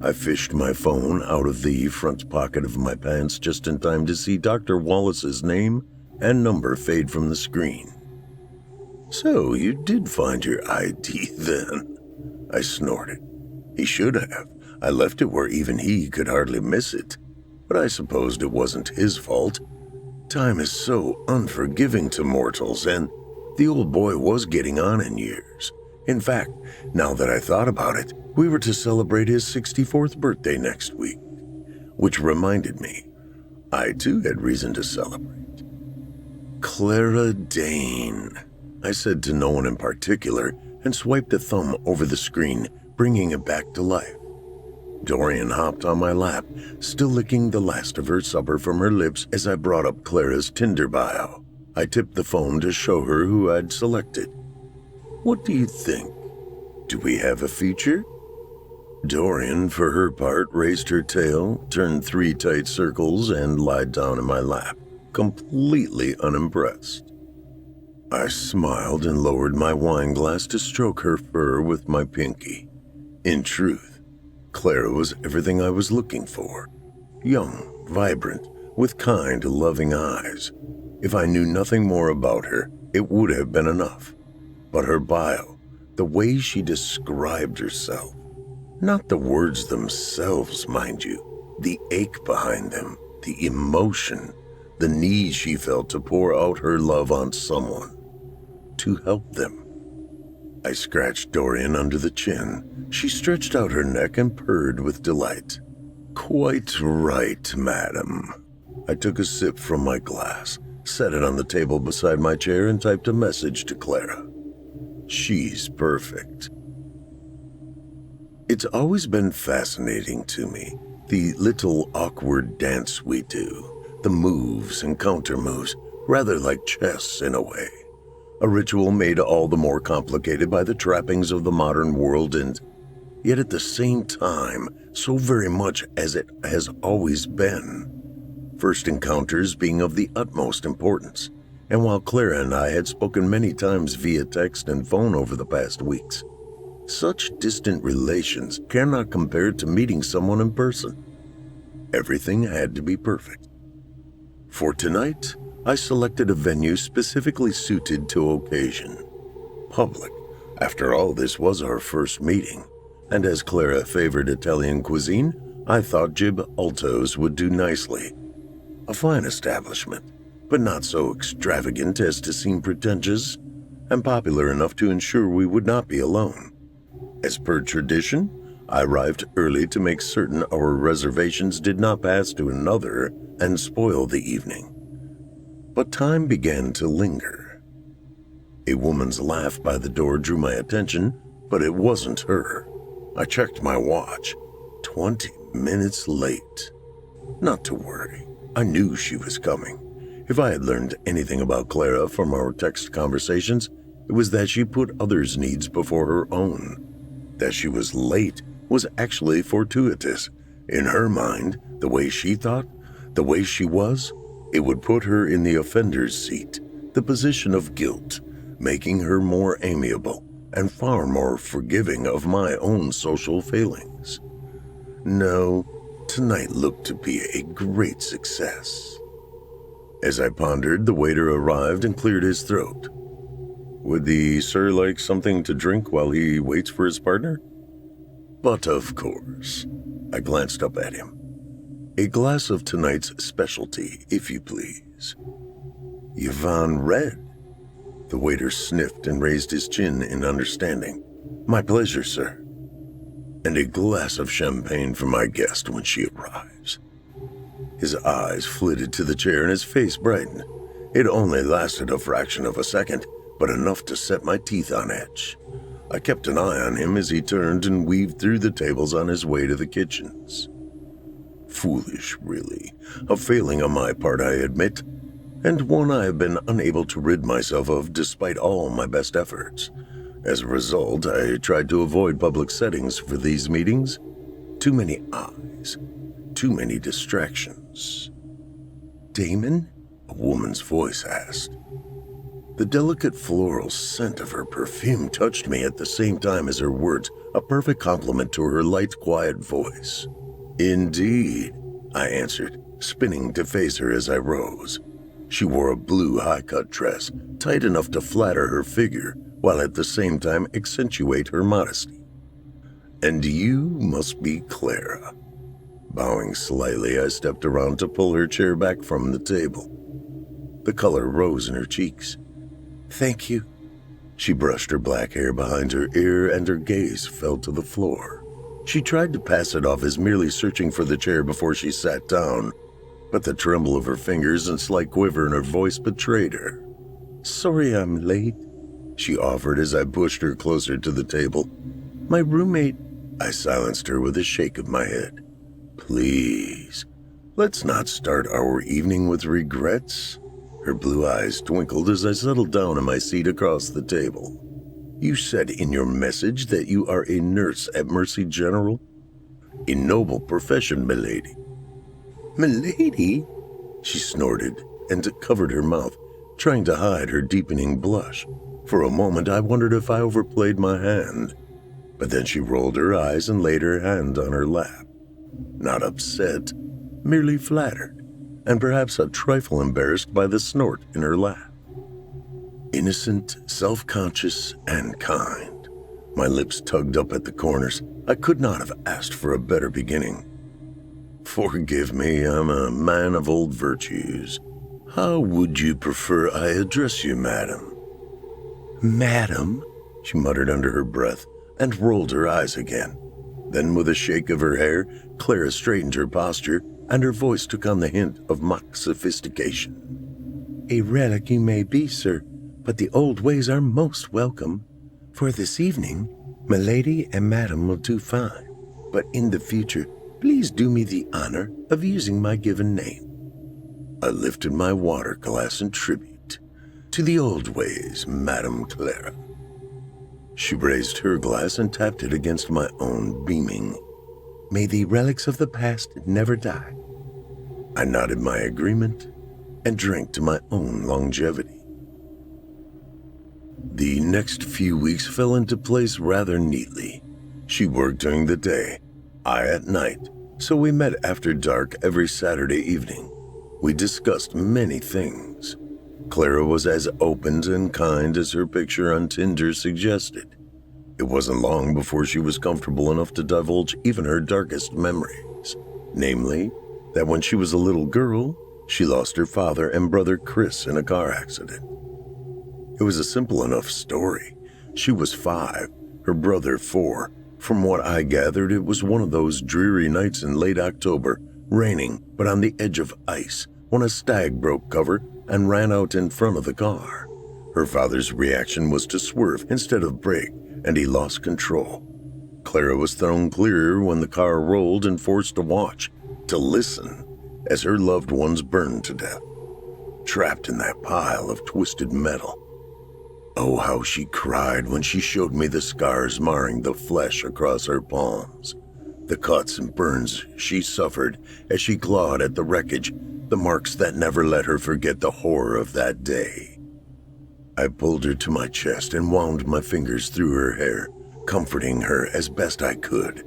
I fished my phone out of the front pocket of my pants just in time to see Dr. Wallace's name and number fade from the screen. So you did find your ID then, I snorted. He should have. I left it where even he could hardly miss it, but I supposed it wasn't his fault. Time is so unforgiving to mortals, and the old boy was getting on in years. In fact, now that I thought about it, we were to celebrate his 64th birthday next week, which reminded me, I too had reason to celebrate. Clara Dane, I said to no one in particular, and swiped a thumb over the screen, bringing it back to life. Dorian hopped on my lap, still licking the last of her supper from her lips as I brought up Clara's Tinder bio. I tipped the phone to show her who I'd selected. What do you think? Do we have a feature? Dorian, for her part, raised her tail, turned 3 tight circles, and lied down in my lap, completely unimpressed. I smiled and lowered my wine glass to stroke her fur with my pinky. In truth, Clara was everything I was looking for. Young, vibrant, with kind, loving eyes. If I knew nothing more about her, it would have been enough. But her bio, the way she described herself, not the words themselves, mind you, the ache behind them, the emotion, the need she felt to pour out her love on someone, to help them. I scratched Dorian under the chin. She stretched out her neck and purred with delight. Quite right, madam. I took a sip from my glass, set it on the table beside my chair, and typed a message to Clara. She's perfect. It's always been fascinating to me, the little awkward dance we do, the moves and counter-moves, rather like chess in a way. A ritual made all the more complicated by the trappings of the modern world, and yet at the same time, so very much as it has always been. First encounters being of the utmost importance, and while Clara and I had spoken many times via text and phone over the past weeks, such distant relations cannot compare to meeting someone in person. Everything had to be perfect. For tonight, I selected a venue specifically suited to occasion. Public. After all, this was our first meeting, and as Clara favored Italian cuisine, I thought Jib Alto's would do nicely. A fine establishment, but not so extravagant as to seem pretentious, and popular enough to ensure we would not be alone. As per tradition, I arrived early to make certain our reservations did not pass to another and spoil the evening. But time began to linger. A woman's laugh by the door drew my attention, but it wasn't her. I checked my watch. 20 minutes late. Not to worry. I knew she was coming. If I had learned anything about Clara from our text conversations, it was that she put others' needs before her own. That she was late was actually fortuitous. In her mind, the way she thought, the way she was, it would put her in the offender's seat, the position of guilt, making her more amiable and far more forgiving of my own social failings. No, tonight looked to be a great success. As I pondered, the waiter arrived and cleared his throat. Would the sir like something to drink while he waits for his partner? But of course. I glanced up at him. A glass of tonight's specialty, if you please. Yvonne Red. The waiter sniffed and raised his chin in understanding. My pleasure, sir. And a glass of champagne for my guest when she arrives. His eyes flitted to the chair and his face brightened. It only lasted a fraction of a second, but enough to set my teeth on edge. I kept an eye on him as he turned and weaved through the tables on his way to the kitchens. Foolish, really. A failing on my part, I admit, and one I have been unable to rid myself of despite all my best efforts. As a result, I tried to avoid public settings for these meetings. Too many eyes, too many distractions. Damon? A woman's voice asked. The delicate floral scent of her perfume touched me at the same time as her words, a perfect compliment to her light, quiet voice. Indeed, I answered, spinning to face her as I rose. She wore a blue high-cut dress, tight enough to flatter her figure, while at the same time accentuate her modesty. And you must be Clara. Bowing slightly, I stepped around to pull her chair back from the table. The color rose in her cheeks. Thank you. She brushed her black hair behind her ear and her gaze fell to the floor. She tried to pass it off as merely searching for the chair before she sat down, but the tremble of her fingers and slight quiver in her voice betrayed her. Sorry I'm late, she offered as I pushed her closer to the table. My roommate... I silenced her with a shake of my head. Please, let's not start our evening with regrets. Her blue eyes twinkled as I settled down in my seat across the table. You said in your message that you are a nurse at Mercy General? A noble profession, milady. Milady? She snorted and covered her mouth, trying to hide her deepening blush. For a moment I wondered if I overplayed my hand, but then she rolled her eyes and laid her hand on her lap. Not upset, merely flattered, and perhaps a trifle embarrassed by the snort in her laugh. Innocent, self-conscious, and kind. My lips tugged up at the corners. I could not have asked for a better beginning. Forgive me, I'm a man of old virtues. How would you prefer I address you, madam? Madam, she muttered under her breath and rolled her eyes again. Then with a shake of her hair, Clara straightened her posture and her voice took on the hint of mock sophistication. A relic you may be, sir, but the old ways are most welcome. For this evening, milady and madam will do fine, but in the future, please do me the honor of using my given name. I lifted my water glass in tribute to the old ways, Madame Clara. She raised her glass and tapped it against my own, beaming. May the relics of the past never die. I nodded my agreement and drank to my own longevity. The next few weeks fell into place rather neatly. She worked during the day, I at night, so we met after dark every Saturday evening. We discussed many things. Clara was as open and kind as her picture on Tinder suggested. It wasn't long before she was comfortable enough to divulge even her darkest memories, namely, that when she was a little girl, she lost her father and brother Chris in a car accident. It was a simple enough story. She was 5, her brother 4. From what I gathered, it was one of those dreary nights in late October, raining but on the edge of ice, when a stag broke cover and ran out in front of the car. Her father's reaction was to swerve instead of brake, and he lost control. Clara was thrown clear when the car rolled and forced to watch, to listen, as her loved ones burned to death, trapped in that pile of twisted metal. Oh, how she cried when she showed me the scars marring the flesh across her palms, the cuts and burns she suffered as she clawed at the wreckage, the marks that never let her forget the horror of that day. I pulled her to my chest and wound my fingers through her hair, comforting her as best I could.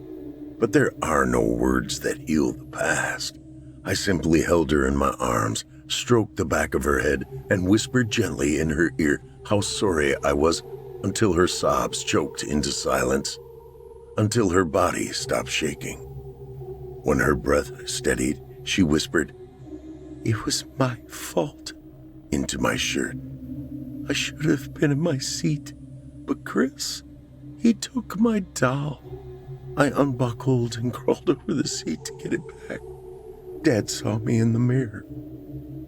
But there are no words that heal the past. I simply held her in my arms, stroked the back of her head, and whispered gently in her ear how sorry I was, until her sobs choked into silence, until her body stopped shaking. When her breath steadied, she whispered, "It was my fault," into my shirt. "I should have been in my seat, but Chris, he took my doll." I unbuckled and crawled over the seat to get it back. Dad saw me in the mirror.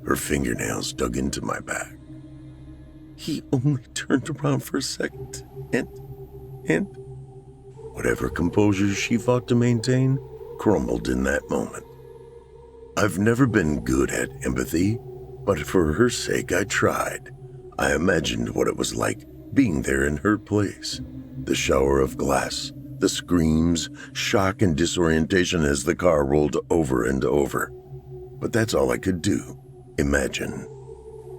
Her fingernails dug into my back. He only turned around for a second, and whatever composure she fought to maintain crumbled in that moment. I've never been good at empathy, but for her sake I tried. I imagined what it was like being there in her place. The shower of glass, the screams, shock and disorientation as the car rolled over and over. But that's all I could do. Imagine.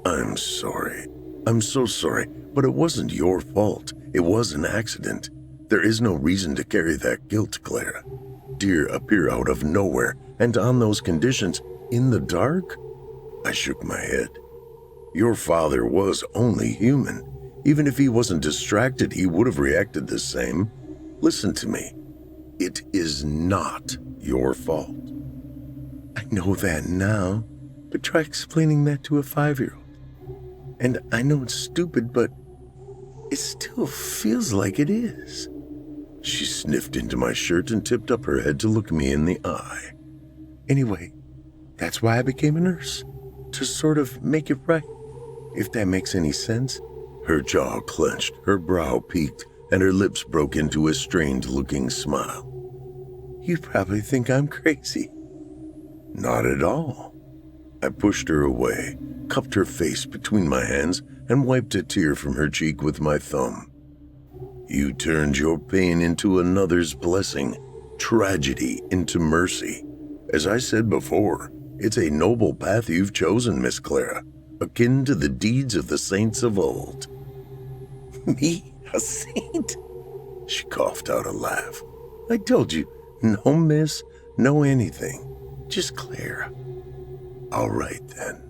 I'm sorry. I'm so sorry, but it wasn't your fault. It was an accident. There is no reason to carry that guilt, Clara. Deer appear out of nowhere, and on those conditions, in the dark? I shook my head. Your father was only human. Even if he wasn't distracted, he would have reacted the same. Listen to me. It is not your fault. I know that now, but try explaining that to a 5-year-old. And I know it's stupid, but it still feels like it is. She sniffed into my shirt and tipped up her head to look me in the eye. Anyway, that's why I became a nurse, to sort of make it right, if that makes any sense. Her jaw clenched, her brow peaked, and her lips broke into a strained-looking smile. You probably think I'm crazy. Not at all. I pushed her away, cupped her face between my hands, and wiped a tear from her cheek with my thumb. You turned your pain into another's blessing, tragedy into mercy. As I said before, it's a noble path you've chosen, Miss Clara, akin to the deeds of the saints of old. Me, a saint? She coughed out a laugh. I told you, no miss, no anything, just Clara. All right then.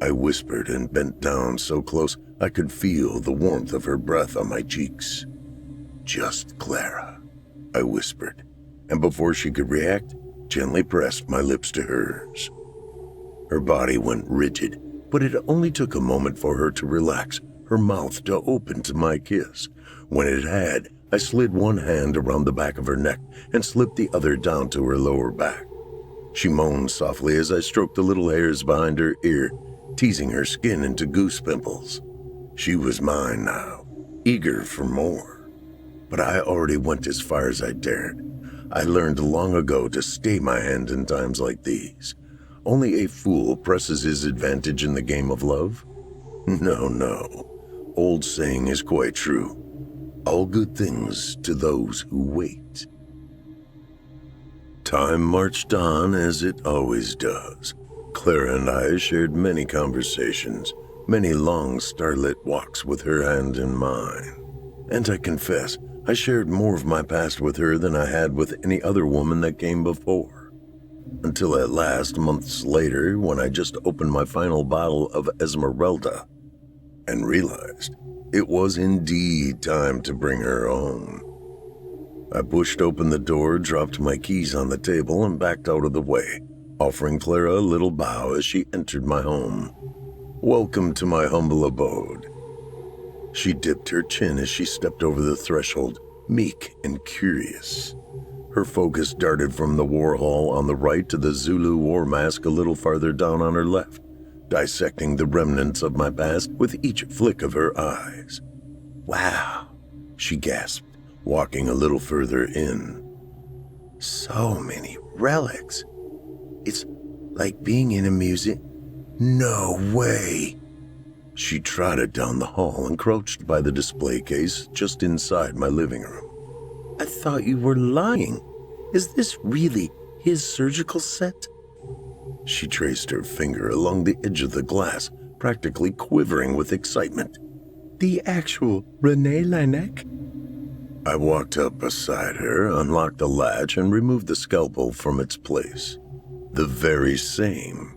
I whispered and bent down so close I could feel the warmth of her breath on my cheeks. Just Clara, I whispered, and before she could react, gently pressed my lips to hers. Her body went rigid, but it only took a moment for her to relax, her mouth to open to my kiss. When it had, I slid one hand around the back of her neck and slipped the other down to her lower back. She moaned softly as I stroked the little hairs behind her ear, teasing her skin into goose pimples. She was mine now, eager for more. But I already went as far as I dared. I learned long ago to stay my hand in times like these. Only a fool presses his advantage in the game of love. No. Old saying is quite true. All good things to those who wait. Time marched on as it always does. Clara and I shared many conversations, many long starlit walks with her hand in mine. And I confess, I shared more of my past with her than I had with any other woman that came before. Until at last, months later, when I just opened my final bottle of Esmeralda. and realized it was indeed time to bring her home. I pushed open the door, dropped my keys on the table, and backed out of the way, offering Clara a little bow as she entered my home. "Welcome to my humble abode." She dipped her chin as she stepped over the threshold, meek and curious. Her focus darted from the war hall on the right to the Zulu war mask a little farther down on her left, dissecting the remnants of my past with each flick of her eyes. "Wow," she gasped, walking a little further in. "So many relics. It's like being in a museum. No way." She trotted down the hall and crouched by the display case just inside my living room. "I thought you were lying. Is this really his surgical set?" She traced her finger along the edge of the glass, practically quivering with excitement. "The actual René Laennec?" I walked up beside her, unlocked the latch, and removed the scalpel from its place. The very same.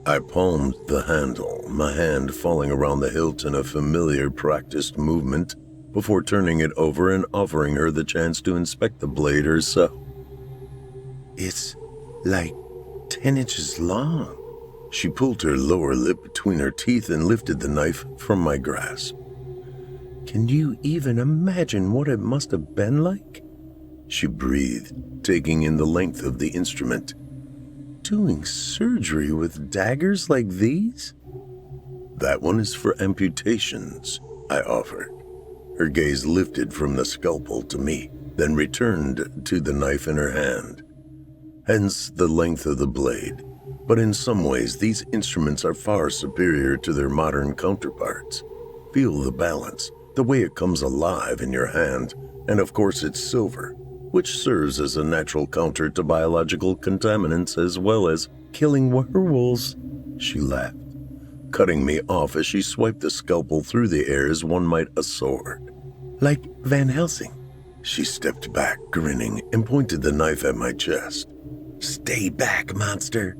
I palmed the handle, my hand falling around the hilt in a familiar, practiced movement, before turning it over and offering her the chance to inspect the blade herself. "It's like 10 inches long." She pulled her lower lip between her teeth and lifted the knife from my grasp. "Can you even imagine what it must have been like?" She breathed, taking in the length of the instrument. "Doing surgery with daggers like these?" "That one is for amputations," I offered. Her gaze lifted from the scalpel to me, then returned to the knife in her hand. Hence the length of the blade. But in some ways, these instruments are far superior to their modern counterparts. Feel the balance, the way it comes alive in your hand, and of course it's silver, which serves as a natural counter to biological contaminants as well as killing werewolves." She laughed, cutting me off as she swiped the scalpel through the air as one might a sword. "Like Van Helsing." She stepped back, grinning, and pointed the knife at my chest. "Stay back, monster."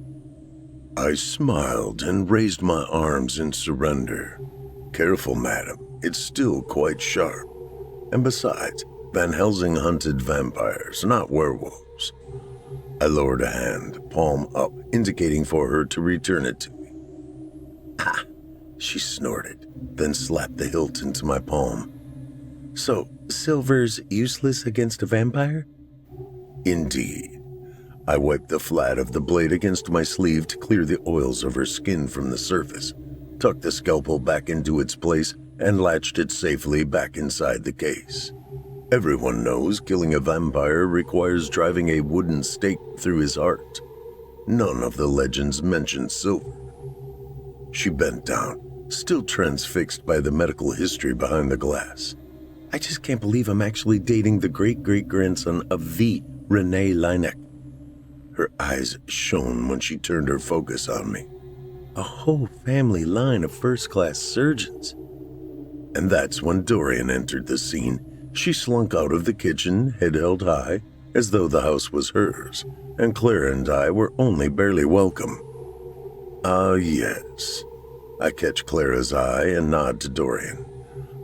I smiled and raised my arms in surrender. "Careful, madam, it's still quite sharp. And besides, Van Helsing hunted vampires, not werewolves." I lowered a hand, palm up, indicating for her to return it to me. "Ah," she snorted, then slapped the hilt into my palm. "So, silver's useless against a vampire?" "Indeed." I wiped the flat of the blade against my sleeve to clear the oils of her skin from the surface, tucked the scalpel back into its place, and latched it safely back inside the case. Everyone knows killing a vampire requires driving a wooden stake through his heart. None of the legends mention silver. She bent down, still transfixed by the medical history behind the glass. "I just can't believe I'm actually dating the great-great-grandson of the René Laennec." Her eyes shone when she turned her focus on me. "A whole family line of first-class surgeons." And that's when Dorian entered the scene. She slunk out of the kitchen, head held high, as though the house was hers, and Clara and I were only barely welcome. "Ah, yes." I catch Clara's eye and nod to Dorian.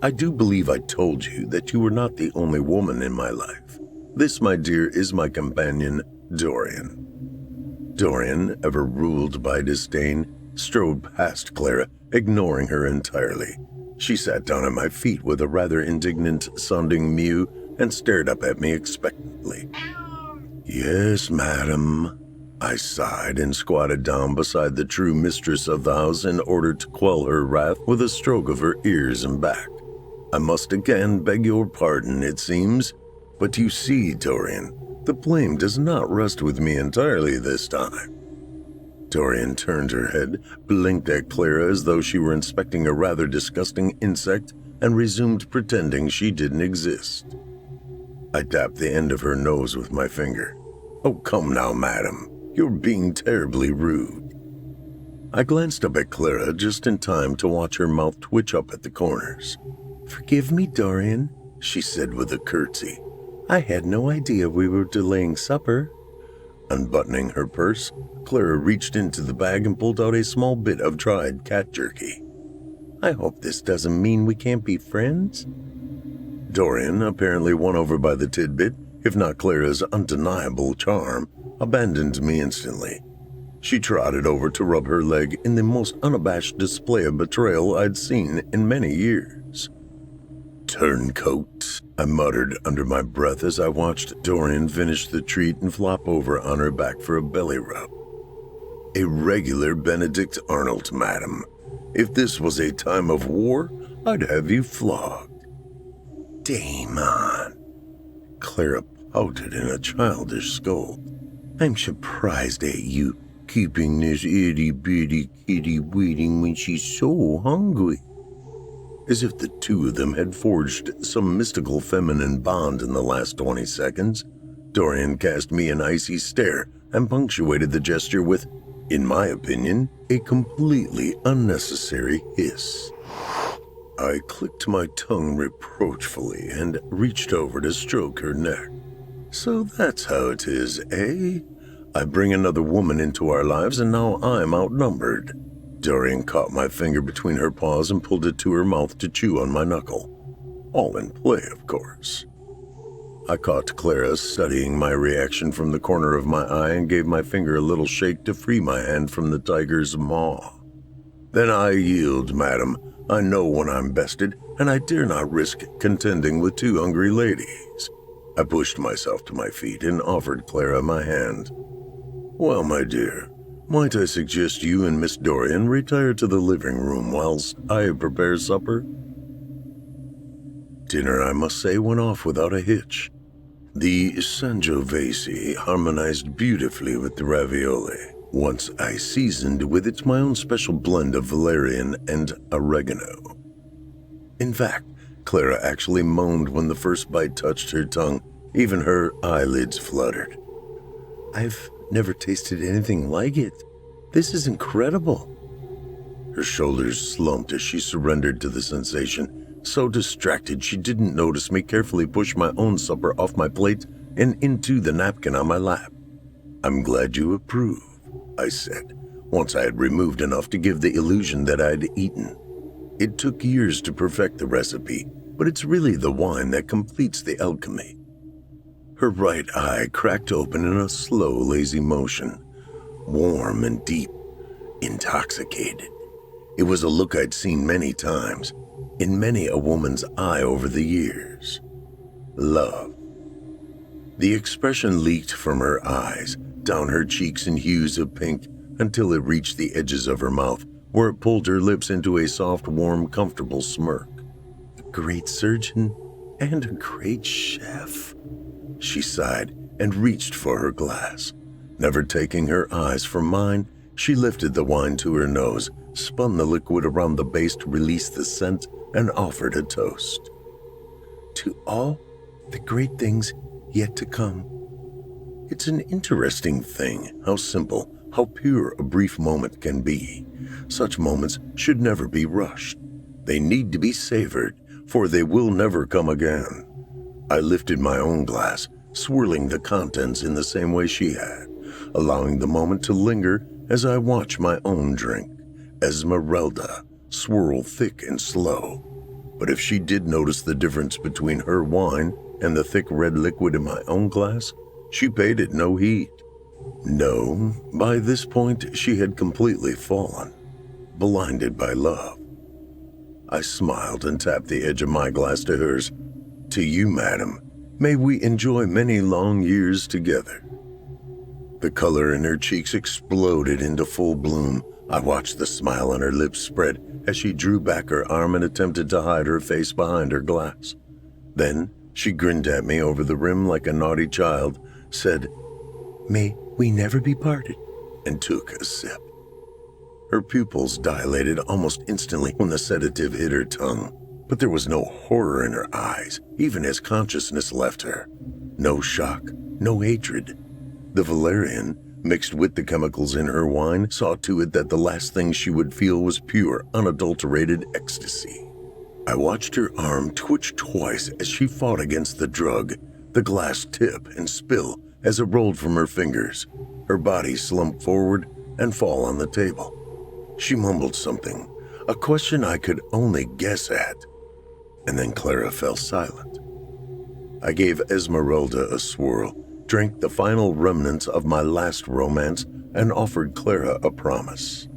"I do believe I told you that you were not the only woman in my life. This, my dear, is my companion, Dorian." Dorian, ever ruled by disdain, strode past Clara, ignoring her entirely. She sat down at my feet with a rather indignant-sounding mew and stared up at me expectantly. "Yes, madam." I sighed and squatted down beside the true mistress of the house in order to quell her wrath with a stroke of her ears and back. "I must again beg your pardon, it seems. But you see, Dorian, the blame does not rest with me entirely this time." Dorian turned her head, blinked at Clara as though she were inspecting a rather disgusting insect, and resumed pretending she didn't exist. I tapped the end of her nose with my finger. "Oh, come now, madam. You're being terribly rude." I glanced up at Clara just in time to watch her mouth twitch up at the corners. "Forgive me, Dorian," she said with a curtsy. "I had no idea we were delaying supper." Unbuttoning her purse, Clara reached into the bag and pulled out a small bit of dried cat jerky. I hope this doesn't mean we can't be friends." Dorian, apparently won over by the tidbit, if not Clara's undeniable charm, abandoned me instantly. She trotted over to rub her leg in the most unabashed display of betrayal I'd seen in many years. "Turncoat," I muttered under my breath as I watched Dorian finish the treat and flop over on her back for a belly rub. "A regular Benedict Arnold, madam. If this was a time of war, I'd have you flogged." "Damon," Clara pouted in a childish scold. "I'm surprised at you keeping this itty-bitty kitty waiting when she's so hungry." As if the two of them had forged some mystical feminine bond in the last 20 seconds, Dorian cast me an icy stare and punctuated the gesture with, in my opinion, a completely unnecessary hiss. I clicked my tongue reproachfully and reached over to stroke her neck. "So that's how it is, eh? I bring another woman into our lives and now I'm outnumbered." Dorian caught my finger between her paws and pulled it to her mouth to chew on my knuckle. All in play, of course. I caught Clara studying my reaction from the corner of my eye and gave my finger a little shake to free my hand from the tiger's maw. "Then I yield, madam. I know when I'm bested, and I dare not risk contending with two hungry ladies." I pushed myself to my feet and offered Clara my hand. "Well, my dear, might I suggest you and Miss Dorian retire to the living room whilst I prepare supper?" Dinner, I must say, went off without a hitch. The Sangiovese harmonized beautifully with the ravioli, once I seasoned with its my own special blend of valerian and oregano. In fact, Clara actually moaned when the first bite touched her tongue. Even her eyelids fluttered. "I've never tasted anything like it. This is incredible." Her shoulders slumped as she surrendered to the sensation, so distracted she didn't notice me carefully push my own supper off my plate and into the napkin on my lap. "I'm glad you approve," I said, once I had removed enough to give the illusion that I'd eaten. It took years to perfect the recipe, but it's really the wine that completes the alchemy. Her right eye cracked open in a slow, lazy motion, warm and deep, intoxicated. It was a look I'd seen many times, in many a woman's eye over the years. Love. The expression leaked from her eyes, down her cheeks in hues of pink, until it reached the edges of her mouth, where it pulled her lips into a soft, warm, comfortable smirk. "A great surgeon and a great chef," she sighed and reached for her glass. Never taking her eyes from mine, she lifted the wine to her nose, spun the liquid around the base to release the scent, and offered a toast. "To all the great things yet to come." It's an interesting thing how simple, how pure a brief moment can be. Such moments should never be rushed. They need to be savored, for they will never come again. I lifted my own glass, swirling the contents in the same way she had, allowing the moment to linger as I watched my own drink, Esmeralda, swirl thick and slow. But if she did notice the difference between her wine and the thick red liquid in my own glass, she paid it no heed. No, by this point she had completely fallen, blinded by love. I smiled and tapped the edge of my glass to hers. "To you, madam. May we enjoy many long years together." The color in her cheeks exploded into full bloom. I watched the smile on her lips spread as she drew back her arm and attempted to hide her face behind her glass. Then she grinned at me over the rim like a naughty child, said, "May we never be parted," and took a sip. Her pupils dilated almost instantly when the sedative hit her tongue, but there was no horror in her eyes, even as consciousness left her. No shock, no hatred. The valerian, mixed with the chemicals in her wine, saw to it that the last thing she would feel was pure, unadulterated ecstasy. I watched her arm twitch twice as she fought against the drug, the glass tip and spill as it rolled from her fingers, her body slump forward and fall on the table. She mumbled something. a question I could only guess at. And then Clara fell silent. I gave Esmeralda a swirl, drank the final remnants of my last romance, and offered Clara a promise.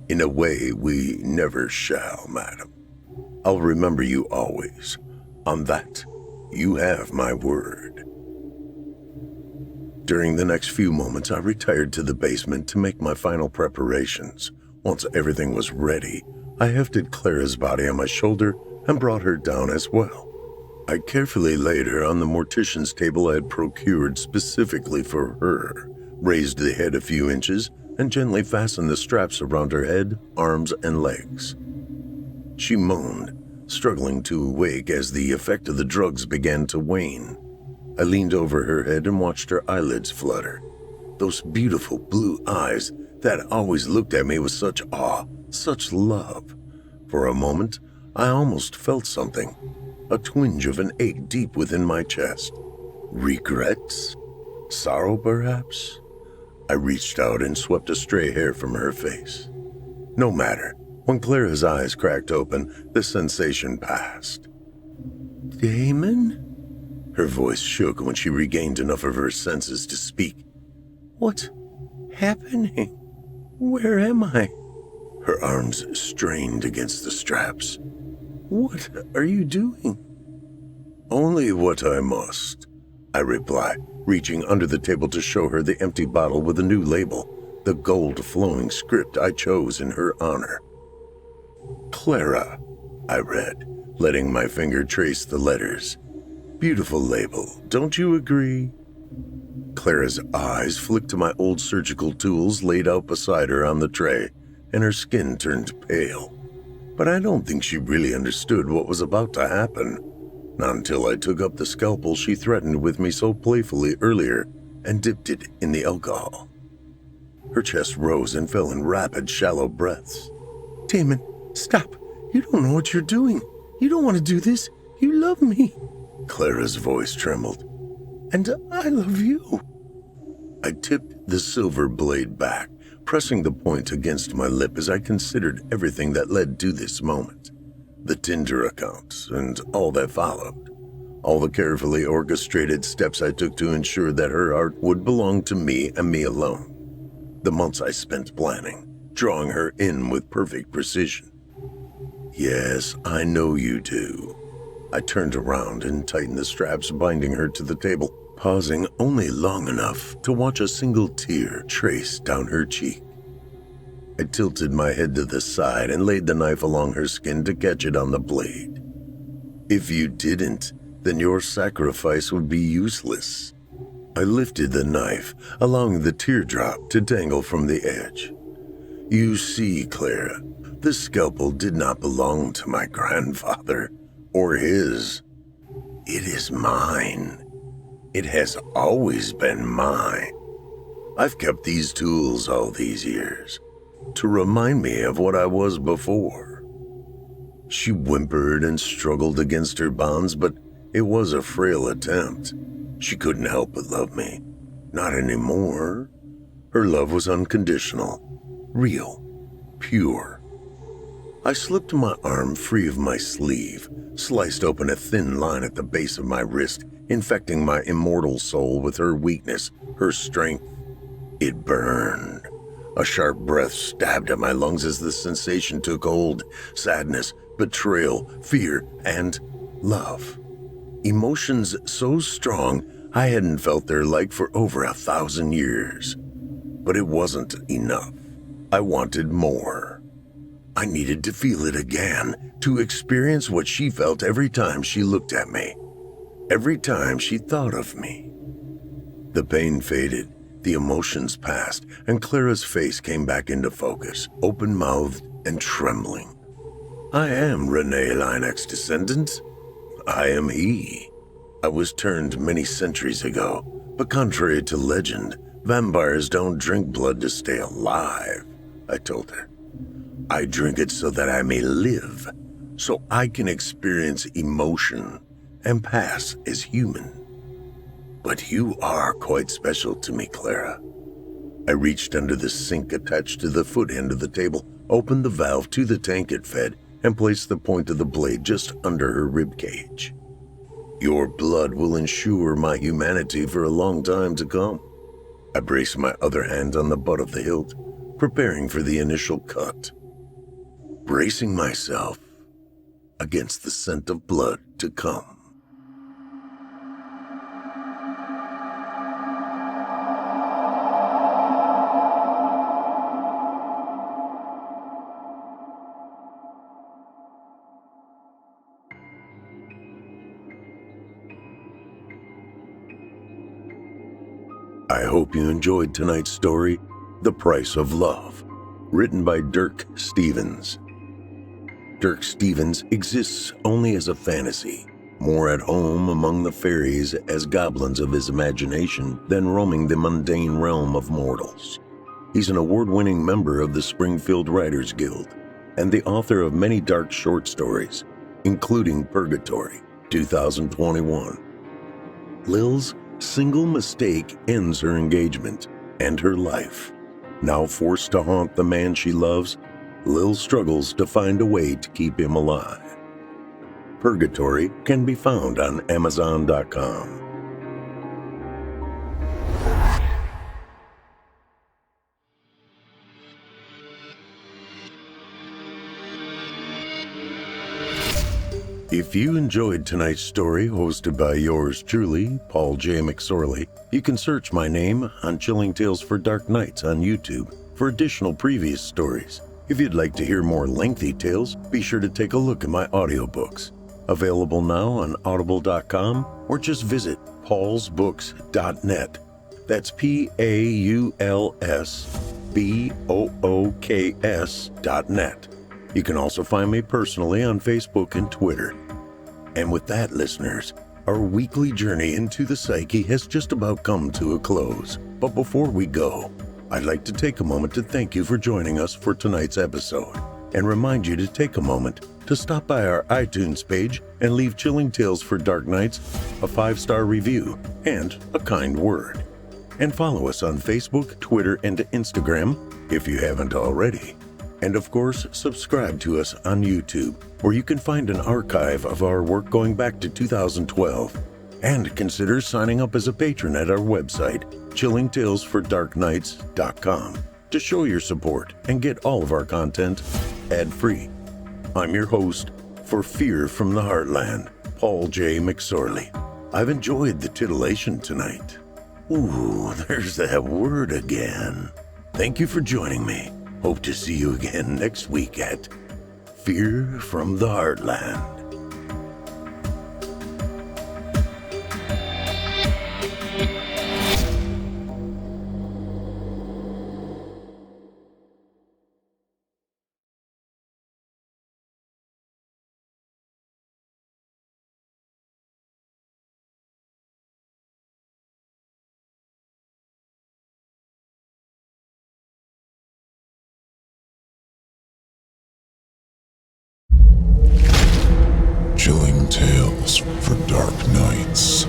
In a way we never shall, madam. I'll remember you always. On that, you have my word. During the next few moments, I retired to the basement to make my final preparations. Once everything was ready, I hefted Clara's body on my shoulder and brought her down as well. I carefully laid her on the mortician's table I had procured specifically for her, raised the head a few inches, and gently fastened the straps around her head, arms, and legs. She moaned, struggling to awake as the effect of the drugs began to wane. I leaned over her head and watched her eyelids flutter. Those beautiful blue eyes that always looked at me with such awe, such love. For a moment, I almost felt something, a twinge of an ache deep within my chest. Regrets? Sorrow, perhaps? I reached out and swept a stray hair from her face. No matter. When Clara's eyes cracked open, the sensation passed. Damon? Her voice shook when she regained enough of her senses to speak. What's happening? Where am I? Her arms strained against the straps. What are you doing? Only what I must, I replied, reaching under the table to show her the empty bottle with a new label, the gold-flowing script I chose in her honor. Clara, I read, letting my finger trace the letters. Beautiful label, don't you agree? Clara's eyes flicked to my old surgical tools laid out beside her on the tray, and her skin turned pale. But I don't think she really understood what was about to happen. Not until I took up the scalpel she threatened with me so playfully earlier and dipped it in the alcohol. Her chest rose and fell in rapid, shallow breaths. Damon, stop. You don't know what you're doing. You don't want to do this. You love me. Clara's voice trembled. And I love you. I tipped the silver blade back, pressing the point against my lip as I considered everything that led to this moment. The Tinder account and all that followed. All the carefully orchestrated steps I took to ensure that her heart would belong to me and me alone. The months I spent planning, drawing her in with perfect precision. Yes, I know you do. I turned around and tightened the straps binding her to the table, pausing only long enough to watch a single tear trace down her cheek. I tilted my head to the side and laid the knife along her skin to catch it on the blade. If you didn't, then your sacrifice would be useless. I lifted the knife, allowing the teardrop to dangle from the edge. You see, Clara, the scalpel did not belong to my grandfather, or his. It is mine. It has always been mine. I've kept these tools all these years, to remind me of what I was before. She whimpered and struggled against her bonds, but it was a frail attempt. She couldn't help but love me. Not anymore. Her love was unconditional, real, pure. I slipped my arm free of my sleeve, sliced open a thin line at the base of my wrist, infecting my immortal soul with her weakness, her strength. It burned. A sharp breath stabbed at my lungs as the sensation took hold. Sadness, betrayal, fear, and love. Emotions so strong I hadn't felt their like for over 1,000 years. But it wasn't enough. I wanted more. I needed to feel it again, to experience what she felt every time she looked at me, every time she thought of me. The pain faded. The emotions passed, and Clara's face came back into focus, open-mouthed and trembling. I am Rene Linex's descendant. I am he. I was turned many centuries ago, but contrary to legend, vampires don't drink blood to stay alive, I told her. I drink it so that I may live, so I can experience emotion and pass as human. But you are quite special to me, Clara. I reached under the sink attached to the foot end of the table, opened the valve to the tank it fed and placed the point of the blade just under her ribcage. "Your blood will ensure my humanity for a long time to come." I braced my other hand on the butt of the hilt, preparing for the initial cut, bracing myself against the scent of blood to come. I hope you enjoyed tonight's story, The Price of Love, written by Dirk Stevens. Dirk Stevens exists only as a fantasy, more at home among the fairies as goblins of his imagination than roaming the mundane realm of mortals. He's an award-winning member of the Springfield Writers Guild and the author of many dark short stories, including Purgatory, 2021. Lil's single mistake ends her engagement and her life. Now forced to haunt the man she loves, Lil struggles to find a way to keep him alive. Purgatory can be found on Amazon.com. If you enjoyed tonight's story, hosted by yours truly, Paul J. McSorley, you can search my name on Chilling Tales for Dark Nights on YouTube for additional previous stories. If you'd like to hear more lengthy tales, be sure to take a look at my audiobooks. Available now on audible.com or just visit paulsbooks.net. That's PAULSBOOKS.net. You can also find me personally on Facebook and Twitter. And with that, listeners, our weekly journey into the psyche has just about come to a close. But before we go, I'd like to take a moment to thank you for joining us for tonight's episode and remind you to take a moment to stop by our iTunes page and leave Chilling Tales for Dark Nights a 5-star review and a kind word. And follow us on Facebook, Twitter, and Instagram if you haven't already. And of course, subscribe to us on YouTube, where you can find an archive of our work going back to 2012. And consider signing up as a patron at our website, chillingtalesfordarknights.com, to show your support and get all of our content ad-free. I'm your host for Fear from the Heartland, Paul J. McSorley. I've enjoyed the titillation tonight. Ooh, there's that word again. Thank you for joining me. Hope to see you again next week at Fear from the Heartland. Chilling Tales for Dark Nights.